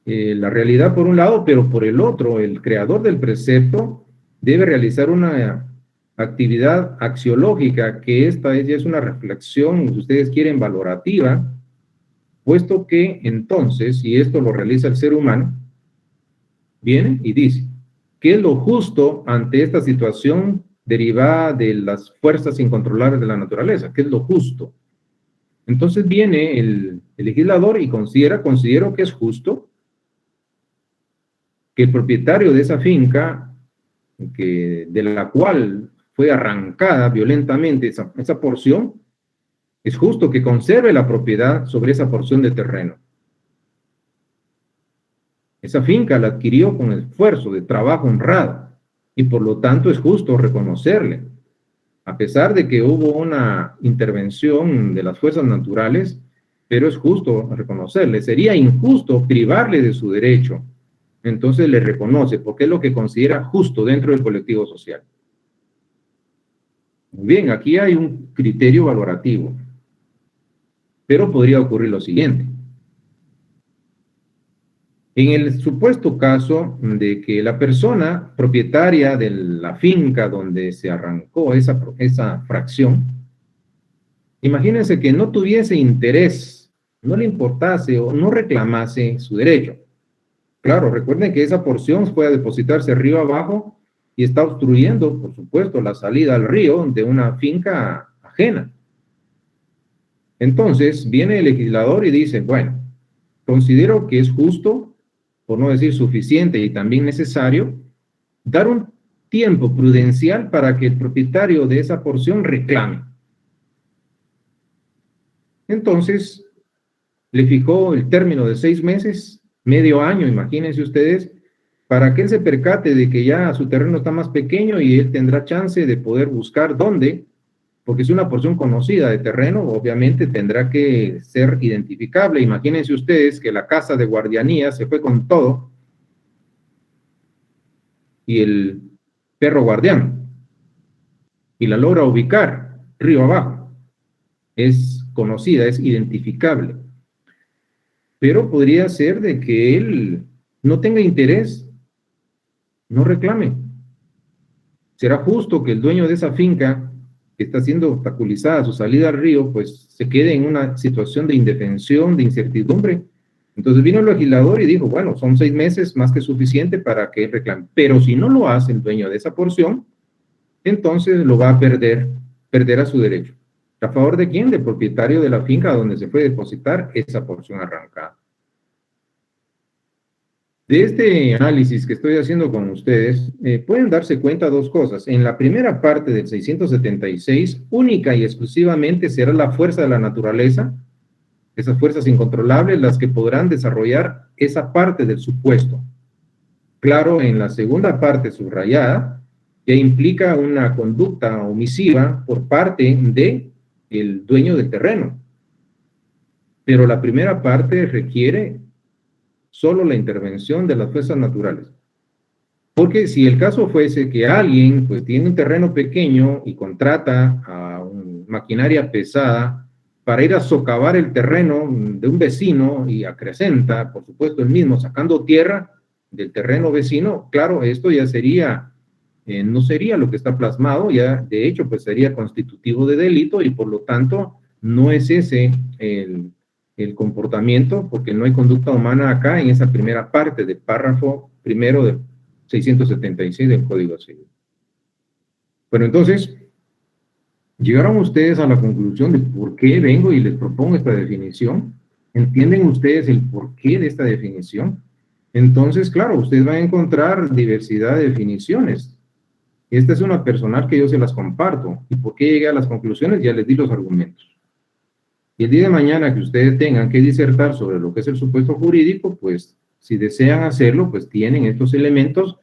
la realidad por un lado, pero por el otro, el creador del precepto debe realizar una actividad axiológica, que esta ya es una reflexión, si ustedes quieren, valorativa, puesto que entonces, y esto lo realiza el ser humano, viene y dice, ¿qué es lo justo ante esta situación derivada de las fuerzas incontrolables de la naturaleza? ¿Qué es lo justo? Entonces viene el legislador y considero que es justo que el propietario de esa finca, de la cual fue arrancada violentamente esa porción, es justo que conserve la propiedad sobre esa porción de terreno. Esa finca la adquirió con esfuerzo de trabajo honrado y por lo tanto es justo reconocerle. A pesar de que hubo una intervención de las fuerzas naturales, pero es justo reconocerle. Sería injusto privarle de su derecho. Entonces le reconoce porque es lo que considera justo dentro del colectivo social. Muy bien, aquí hay un criterio valorativo, pero podría ocurrir lo siguiente. En el supuesto caso de que la persona propietaria de la finca donde se arrancó esa fracción, imagínense que no tuviese interés, no le importase o no reclamase su derecho. Claro, recuerden que esa porción fue a depositarse río abajo y está obstruyendo, por supuesto, la salida al río de una finca ajena. Entonces, viene el legislador y dice, bueno, considero que es justo, por no decir suficiente y también necesario, dar un tiempo prudencial para que el propietario de esa porción reclame. Entonces, le fijó el término de 6 meses, medio año, imagínense ustedes, para que él se percate de que ya su terreno está más pequeño y él tendrá chance de poder buscar dónde, porque es una porción conocida de terreno, obviamente tendrá que ser identificable. Imagínense ustedes que la casa de guardianía se fue con todo y el perro guardián, y la logra ubicar río abajo. Es conocida, es identificable. Pero podría ser de que él no tenga interés, no reclame. ¿Será justo que el dueño de esa finca, que está siendo obstaculizada su salida al río, pues se quede en una situación de indefensión, de incertidumbre? Entonces vino el legislador y dijo, bueno, son 6 meses más que suficiente para que él reclame. Pero si no lo hace el dueño de esa porción, entonces lo va a perderá su derecho. ¿A favor de quién? Del propietario de la finca donde se fue a depositar esa porción arrancada. De este análisis que estoy haciendo con ustedes, pueden darse cuenta dos cosas. En la primera parte del 676, única y exclusivamente será la fuerza de la naturaleza, esas fuerzas incontrolables, las que podrán desarrollar esa parte del supuesto. Claro, en la segunda parte subrayada, ya implica una conducta omisiva por parte del dueño del terreno. Pero la primera parte requiere solo la intervención de las fuerzas naturales. Porque si el caso fuese que alguien pues tiene un terreno pequeño y contrata a una maquinaria pesada para ir a socavar el terreno de un vecino y acrecenta, por supuesto, el mismo, sacando tierra del terreno vecino, claro, esto ya sería, no sería lo que está plasmado, ya de hecho pues sería constitutivo de delito y por lo tanto no es ese el comportamiento, porque no hay conducta humana acá en esa primera parte del párrafo primero del 676 del Código Civil. Bueno, entonces, llegaron ustedes a la conclusión de por qué vengo y les propongo esta definición. ¿Entienden ustedes el porqué de esta definición? Entonces, claro, ustedes van a encontrar diversidad de definiciones. Esta es una personal que yo se las comparto. ¿Y por qué llegué a las conclusiones? Ya les di los argumentos. Y el día de mañana que ustedes tengan que disertar sobre lo que es el supuesto jurídico, pues si desean hacerlo, pues tienen estos elementos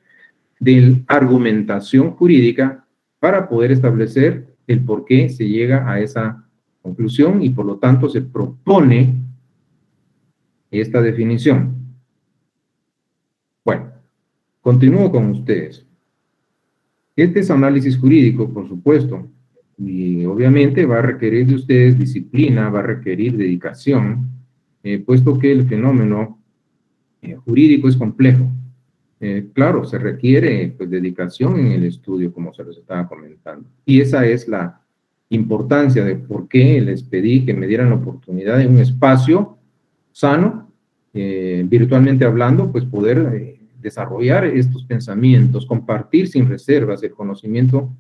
de argumentación jurídica para poder establecer el por qué se llega a esa conclusión y por lo tanto se propone esta definición. Bueno, continúo con ustedes. Este es análisis jurídico, por supuesto, y obviamente va a requerir de ustedes disciplina, va a requerir dedicación, puesto que el fenómeno jurídico es complejo. Claro, se requiere pues, dedicación en el estudio, como se los estaba comentando. Y esa es la importancia de por qué les pedí que me dieran la oportunidad de un espacio sano, virtualmente hablando, pues poder desarrollar estos pensamientos, compartir sin reservas el conocimiento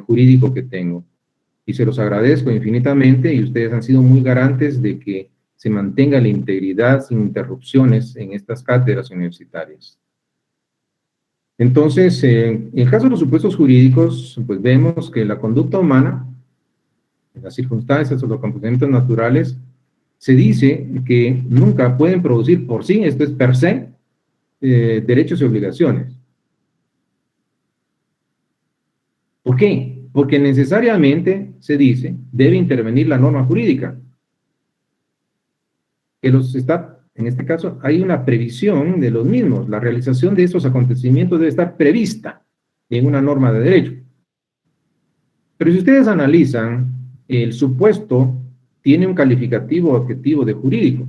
jurídico que tengo. Y se los agradezco infinitamente y ustedes han sido muy garantes de que se mantenga la integridad sin interrupciones en estas cátedras universitarias. Entonces, en el caso de los supuestos jurídicos, pues vemos que la conducta humana, en las circunstancias o los comportamientos naturales, se dice que nunca pueden producir por sí, esto es per se, derechos y obligaciones. ¿Por qué? Porque necesariamente, se dice, debe intervenir la norma jurídica, que los está, en este caso, hay una previsión de los mismos. La realización de estos acontecimientos debe estar prevista en una norma de derecho. Pero si ustedes analizan, el supuesto tiene un calificativo objetivo de jurídico.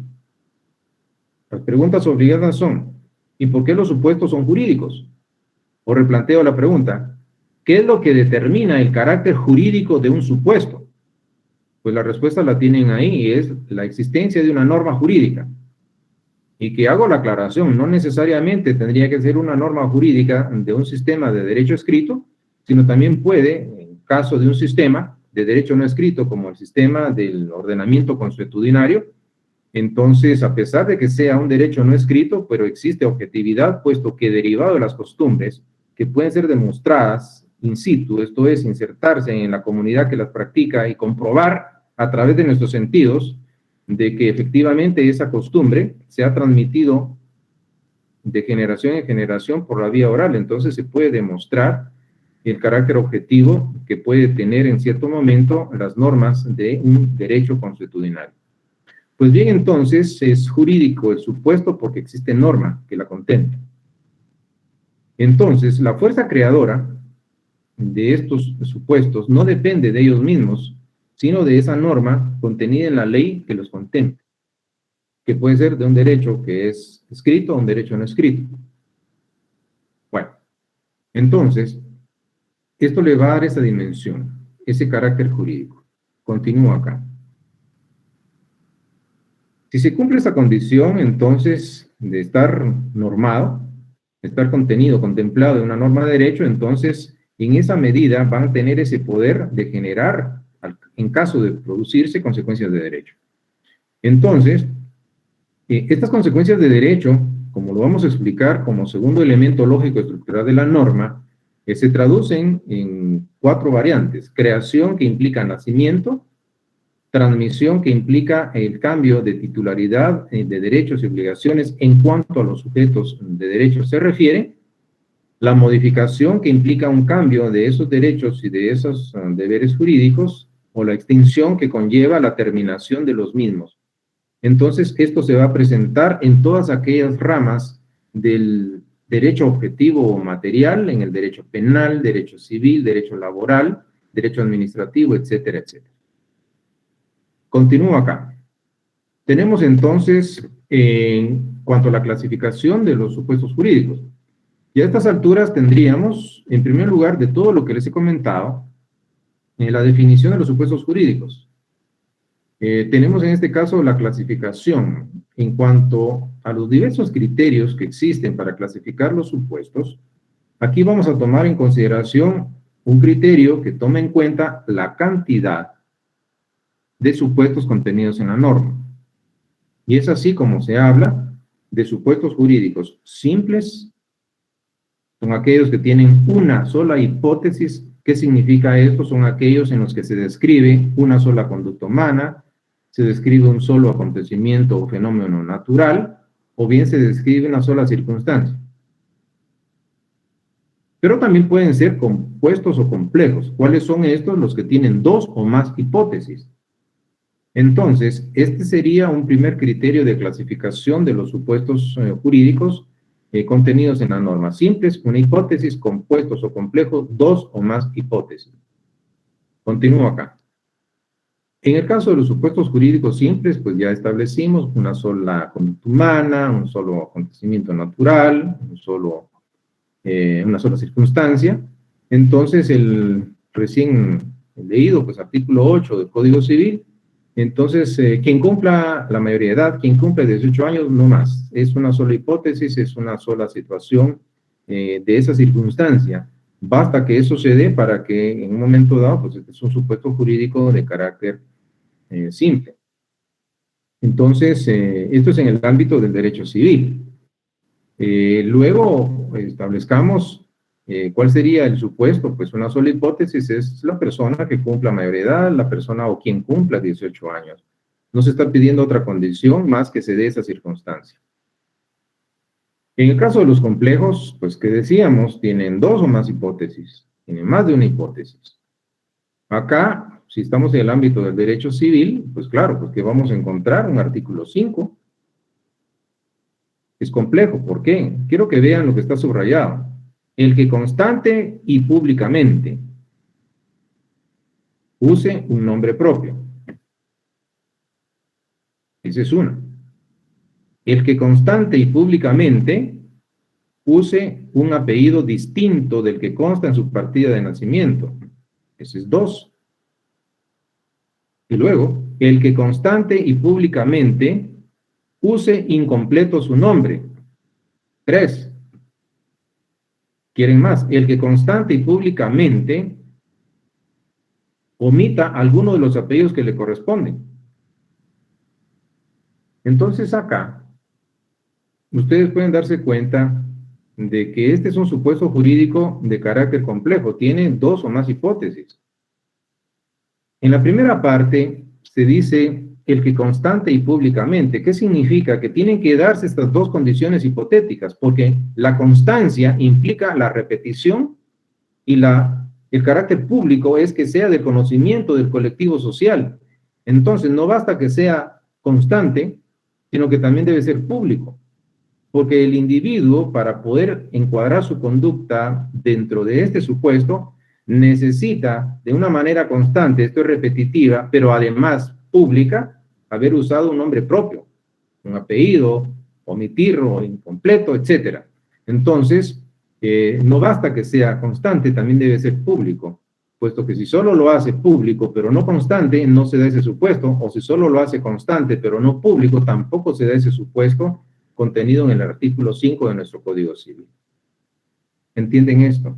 Las preguntas obligadas son, ¿y por qué los supuestos son jurídicos? O replanteo la pregunta, ¿qué es lo que determina el carácter jurídico de un supuesto? Pues la respuesta la tienen ahí, es la existencia de una norma jurídica. Y que hago la aclaración, no necesariamente tendría que ser una norma jurídica de un sistema de derecho escrito, sino también puede, en caso de un sistema de derecho no escrito, como el sistema del ordenamiento consuetudinario, entonces, a pesar de que sea un derecho no escrito, pero existe objetividad, puesto que derivado de las costumbres que pueden ser demostradas in situ, esto es, insertarse en la comunidad que las practica y comprobar a través de nuestros sentidos de que efectivamente esa costumbre se ha transmitido de generación en generación por la vía oral. Entonces se puede demostrar el carácter objetivo que puede tener en cierto momento las normas de un derecho consuetudinario. Pues bien, entonces es jurídico el supuesto porque existe norma que la contempla. Entonces, la fuerza creadora de estos supuestos no depende de ellos mismos, sino de esa norma contenida en la ley que los contempla, que puede ser de un derecho que es escrito o un derecho no escrito. Bueno, entonces, esto le va a dar esa dimensión, ese carácter jurídico. Continúo acá. Si se cumple esa condición, entonces, de estar normado, de estar contenido, contemplado en una norma de derecho, entonces, en esa medida van a tener ese poder de generar, en caso de producirse, consecuencias de derecho. Entonces, estas consecuencias de derecho, como lo vamos a explicar como segundo elemento lógico estructural de la norma, se traducen en 4 variantes: creación, que implica nacimiento; transmisión, que implica el cambio de titularidad de derechos y obligaciones en cuanto a los sujetos de derechos se refiere; la modificación, que implica un cambio de esos derechos y de esos deberes jurídicos; o la extinción, que conlleva la terminación de los mismos. Entonces, esto se va a presentar en todas aquellas ramas del derecho objetivo o material, en el derecho penal, derecho civil, derecho laboral, derecho administrativo, etcétera, etcétera. Continúo acá. Tenemos entonces, en cuanto a la clasificación de los supuestos jurídicos, y a estas alturas tendríamos, en primer lugar, de todo lo que les he comentado, la definición de los supuestos jurídicos. Tenemos en este caso la clasificación. En cuanto a los diversos criterios que existen para clasificar los supuestos, aquí vamos a tomar en consideración un criterio que toma en cuenta la cantidad de supuestos contenidos en la norma. Y es así como se habla de supuestos jurídicos simples. Son aquellos que tienen una sola hipótesis. ¿Qué significa esto? Son aquellos en los que se describe una sola conducta humana, se describe un solo acontecimiento o fenómeno natural, o bien se describe una sola circunstancia. Pero también pueden ser compuestos o complejos. ¿Cuáles son estos? Los que tienen 2 o más hipótesis. Entonces, este sería un primer criterio de clasificación de los supuestos jurídicos contenidos en la norma. Simples, una hipótesis; compuestos o complejos, 2 o más hipótesis. Continúo acá. En el caso de los supuestos jurídicos simples, pues ya establecimos una sola conducta humana, un solo acontecimiento natural, una sola circunstancia. Entonces, el recién leído, pues artículo 8 del Código Civil. Entonces, quien cumpla la mayoría de edad, quien cumple 18 años, no más. Es una sola hipótesis, es una sola situación de esa circunstancia. Basta que eso se dé para que en un momento dado, pues este es un supuesto jurídico de carácter simple. Entonces, esto es en el ámbito del derecho civil. Luego establezcamos ¿cuál sería el supuesto? Pues una sola hipótesis es la persona que cumpla mayoría de edad, la persona o quien cumpla 18 años. No se está pidiendo otra condición más que se dé esa circunstancia. En el caso de los complejos, pues que decíamos, tienen 2 o más hipótesis, tienen más de una hipótesis. Acá, si estamos en el ámbito del derecho civil, pues claro, pues que vamos a encontrar un artículo 5. Es complejo, ¿por qué? Quiero que vean lo que está subrayado. El que constante y públicamente use un nombre propio. Ese es uno. El que constante y públicamente use un apellido distinto del que consta en su partida de nacimiento. Ese es 2. Y luego, el que constante y públicamente use incompleto su nombre. 3. ¿Quieren más? El que constante y públicamente omita alguno de los apellidos que le corresponden. Entonces acá, ustedes pueden darse cuenta de que este es un supuesto jurídico de carácter complejo, tiene dos o más hipótesis. En la primera parte se dice el que constante y públicamente. ¿Qué significa? Que tienen que darse estas dos condiciones hipotéticas, porque la constancia implica la repetición y el carácter público es que sea de conocimiento del colectivo social. Entonces, no basta que sea constante, sino que también debe ser público, porque el individuo, para poder encuadrar su conducta dentro de este supuesto, necesita de una manera constante, esto es repetitiva, pero además pública, haber usado un nombre propio, un apellido, omitirlo, incompleto, etcétera. Entonces, no basta que sea constante, también debe ser público, puesto que si solo lo hace público pero no constante, no se da ese supuesto, o si solo lo hace constante pero no público, tampoco se da ese supuesto contenido en el artículo 5 de nuestro Código Civil. ¿Entienden esto?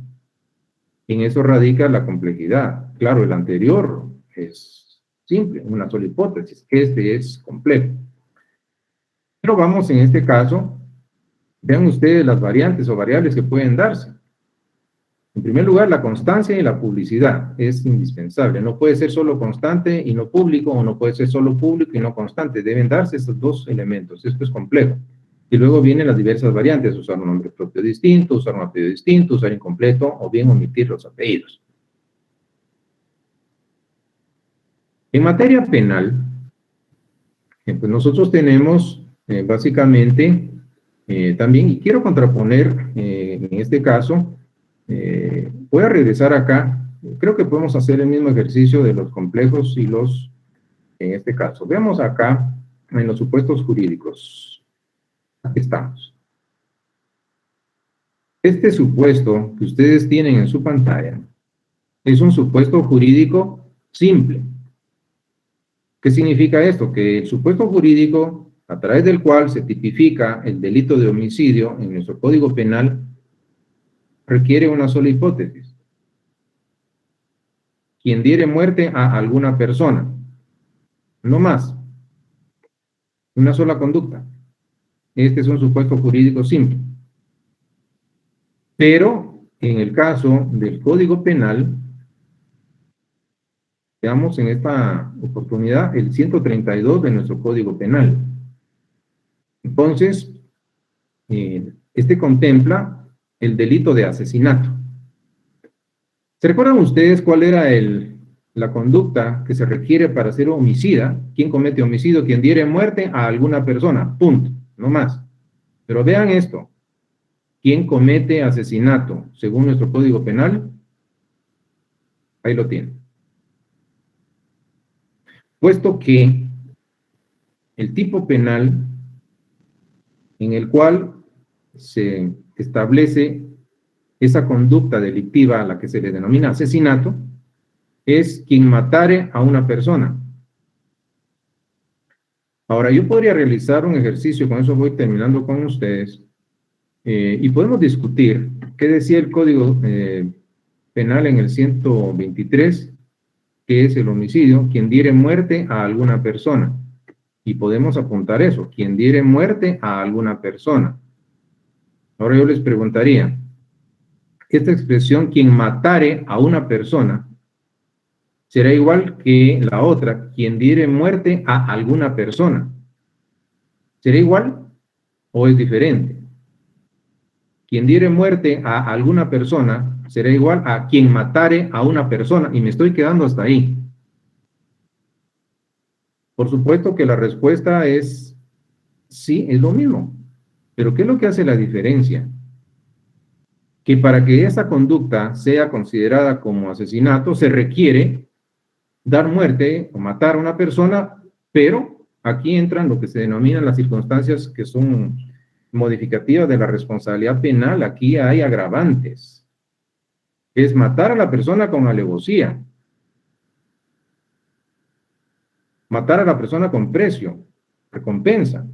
En eso radica la complejidad. Claro, el anterior es simple, una sola hipótesis. Este es complejo. Pero vamos en este caso, vean ustedes las variantes o variables que pueden darse. En primer lugar, la constancia y la publicidad es indispensable. No puede ser solo constante y no público, o no puede ser solo público y no constante. Deben darse estos dos elementos. Esto es complejo. Y luego vienen las diversas variantes, usar un nombre propio distinto, usar un apellido distinto, usar incompleto, o bien omitir los apellidos. En materia penal, pues nosotros tenemos básicamente también, y quiero contraponer en este caso, voy a regresar acá, creo que podemos hacer el mismo ejercicio de los complejos y los, en este caso, veamos acá en los supuestos jurídicos. Aquí estamos. Este supuesto que ustedes tienen en su pantalla es un supuesto jurídico simple. ¿Qué significa esto? Que el supuesto jurídico a través del cual se tipifica el delito de homicidio en nuestro Código Penal requiere una sola hipótesis. Quien diere muerte a alguna persona, no más, una sola conducta. Este es un supuesto jurídico simple. Pero en el caso del Código Penal, veamos en esta oportunidad el 132 de nuestro Código Penal. Entonces, este contempla el delito de asesinato. ¿Se recuerdan ustedes cuál era la conducta que se requiere para ser homicida? ¿Quién comete homicidio? Quien diere muerte a alguna persona, punto, no más. Pero vean esto, ¿quién comete asesinato según nuestro Código Penal? Ahí lo tienen. Puesto que el tipo penal en el cual se establece esa conducta delictiva a la que se le denomina asesinato, es quien matare a una persona. Ahora, yo podría realizar un ejercicio, con eso voy terminando con ustedes, y podemos discutir qué decía el Código Penal en el 123, que es el homicidio, quien diere muerte a alguna persona. Y podemos apuntar eso, quien diere muerte a alguna persona. Ahora yo les preguntaría, esta expresión, quien matare a una persona, ¿será igual que la otra, quien diere muerte a alguna persona? ¿Será igual o es diferente? Quien diere muerte a alguna persona será igual a quien matare a una persona, y me estoy quedando hasta ahí. Por supuesto que la respuesta es sí, es lo mismo. Pero ¿qué es lo que hace la diferencia? Que para que esa conducta sea considerada como asesinato, se requiere dar muerte o matar a una persona, pero aquí entran lo que se denominan las circunstancias que son modificativas de la responsabilidad penal. Aquí hay agravantes. Es matar a la persona con alevosía, matar a la persona con precio, recompensa,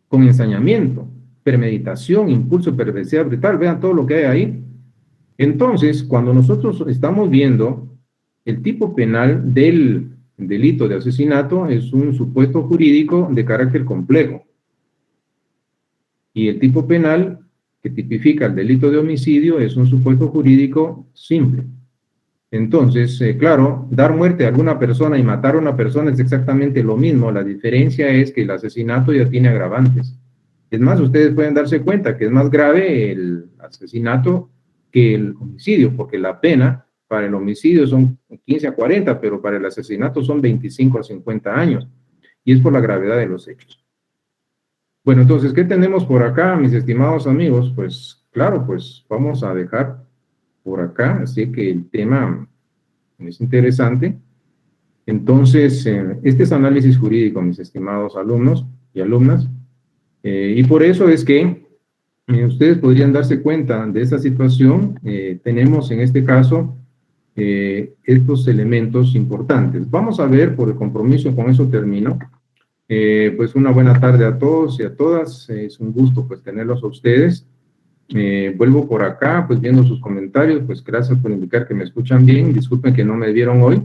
con ensañamiento, premeditación, impulso, perversidad brutal. Vean todo lo que hay ahí. Entonces, cuando nosotros estamos viendo el tipo penal del delito de asesinato, es un supuesto jurídico de carácter complejo. Y el tipo penal que tipifica el delito de homicidio es un supuesto jurídico simple. Entonces, claro, dar muerte a alguna persona y matar a una persona es exactamente lo mismo. La diferencia es que el asesinato ya tiene agravantes. Es más, ustedes pueden darse cuenta que es más grave el asesinato que el homicidio, porque la pena para el homicidio son 15 a 40, pero para el asesinato son 25 a 50 años. Y es por la gravedad de los hechos. Bueno, entonces, ¿qué tenemos por acá, mis estimados amigos? Pues, claro, pues vamos a dejar por acá, así que el tema es interesante. Entonces, este es análisis jurídico, mis estimados alumnos y alumnas, y por eso es que ustedes podrían darse cuenta de esta situación. Tenemos en este caso estos elementos importantes. Vamos a ver, por el compromiso, con eso termino. Pues una buena tarde a todos y a todas. Es un gusto pues tenerlos a ustedes. Vuelvo por acá, pues viendo sus comentarios, pues gracias por indicar que me escuchan bien. Disculpen que no me vieron hoy.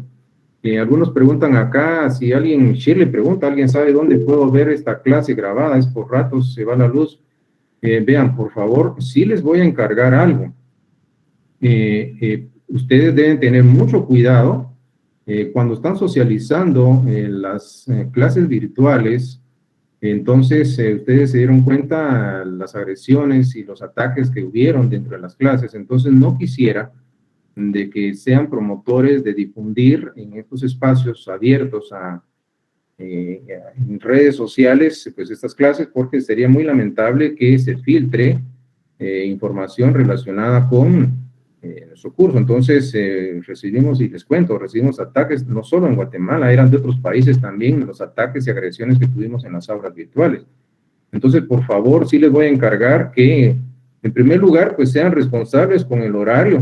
Algunos preguntan acá, si alguien, Shirley pregunta, ¿alguien sabe dónde puedo ver esta clase grabada? Es por ratos, se va la luz. Vean, por favor, sí les voy a encargar algo. Ustedes deben tener mucho cuidado cuando están socializando las clases virtuales. Entonces, ustedes se dieron cuenta las agresiones y los ataques que hubieron dentro de las clases. Entonces, no quisiera de que sean promotores de difundir en estos espacios abiertos en redes sociales, pues estas clases, porque sería muy lamentable que se filtre información relacionada con nuestro curso. Entonces, recibimos, y les cuento, recibimos ataques, no solo en Guatemala, eran de otros países también, los ataques y agresiones que tuvimos en las aulas virtuales. Entonces, por favor, sí les voy a encargar que, en primer lugar, pues sean responsables con el horario.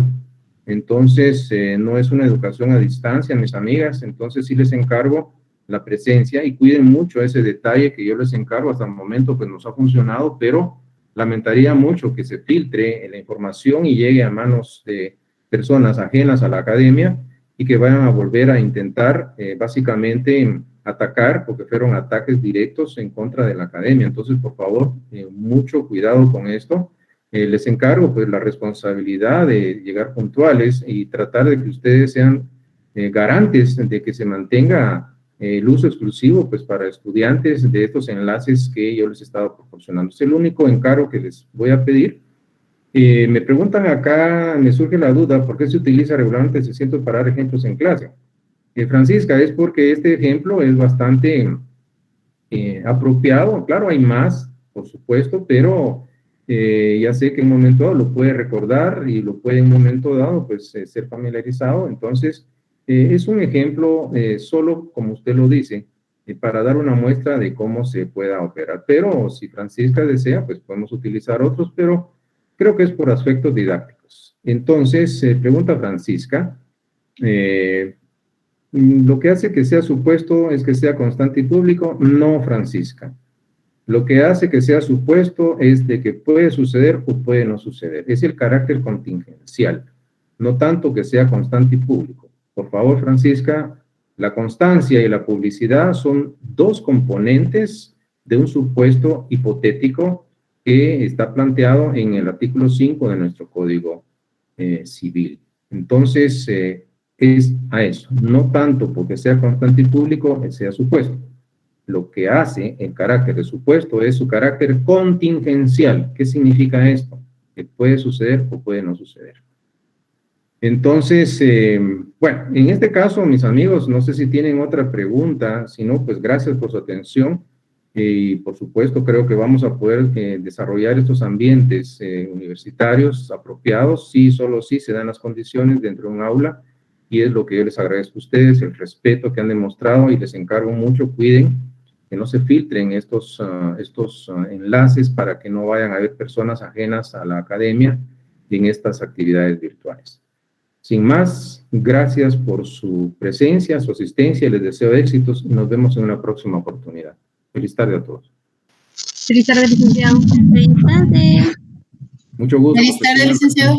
Entonces, no es una educación a distancia, mis amigas, entonces sí les encargo la presencia y cuiden mucho ese detalle que yo les encargo. Hasta el momento pues nos ha funcionado, pero lamentaría mucho que se filtre la información y llegue a manos de personas ajenas a la academia y que vayan a volver a intentar básicamente atacar, porque fueron ataques directos en contra de la academia. Entonces, por favor, mucho cuidado con esto. Les encargo pues la responsabilidad de llegar puntuales y tratar de que ustedes sean garantes de que se mantenga el uso exclusivo pues para estudiantes de estos enlaces que yo les he estado proporcionando. Es el único encargo que les voy a pedir. Me preguntan acá, me surge la duda, ¿por qué se utiliza regularmente el 600 para dar ejemplos en clase? Francisca, es porque este ejemplo es bastante apropiado. Claro, hay más, por supuesto, pero ya sé que en un momento dado lo puede recordar y lo puede en un momento dado pues ser familiarizado. Entonces, es un ejemplo solo, como usted lo dice, para dar una muestra de cómo se pueda operar. Pero si Francisca desea, pues podemos utilizar otros, pero creo que es por aspectos didácticos. Entonces, pregunta Francisca, ¿lo que hace que sea supuesto es que sea constante y público? No, Francisca. Lo que hace que sea supuesto es de que puede suceder o puede no suceder. Es el carácter contingencial, no tanto que sea constante y público. Por favor, Francisca, la constancia y la publicidad son dos componentes de un supuesto hipotético que está planteado en el artículo 5 de nuestro Código Civil. Entonces, es a eso, no tanto porque sea constante y público, sea supuesto. Lo que hace el carácter de supuesto es su carácter contingencial. ¿Qué significa esto? Que puede suceder o puede no suceder. Entonces, bueno, en este caso, mis amigos, no sé si tienen otra pregunta, si no, pues gracias por su atención y por supuesto creo que vamos a poder desarrollar estos ambientes universitarios apropiados, sí, solo si se dan las condiciones dentro de un aula y es lo que yo les agradezco a ustedes, el respeto que han demostrado y les encargo mucho, cuiden que no se filtren estos enlaces para que no vayan a haber personas ajenas a la academia en estas actividades virtuales. Sin más, gracias por su presencia, su asistencia, les deseo éxitos y nos vemos en una próxima oportunidad. Feliz tarde a todos. Feliz tarde, licenciado. Feliz tarde. Mucho gusto. Feliz tarde, licenciado.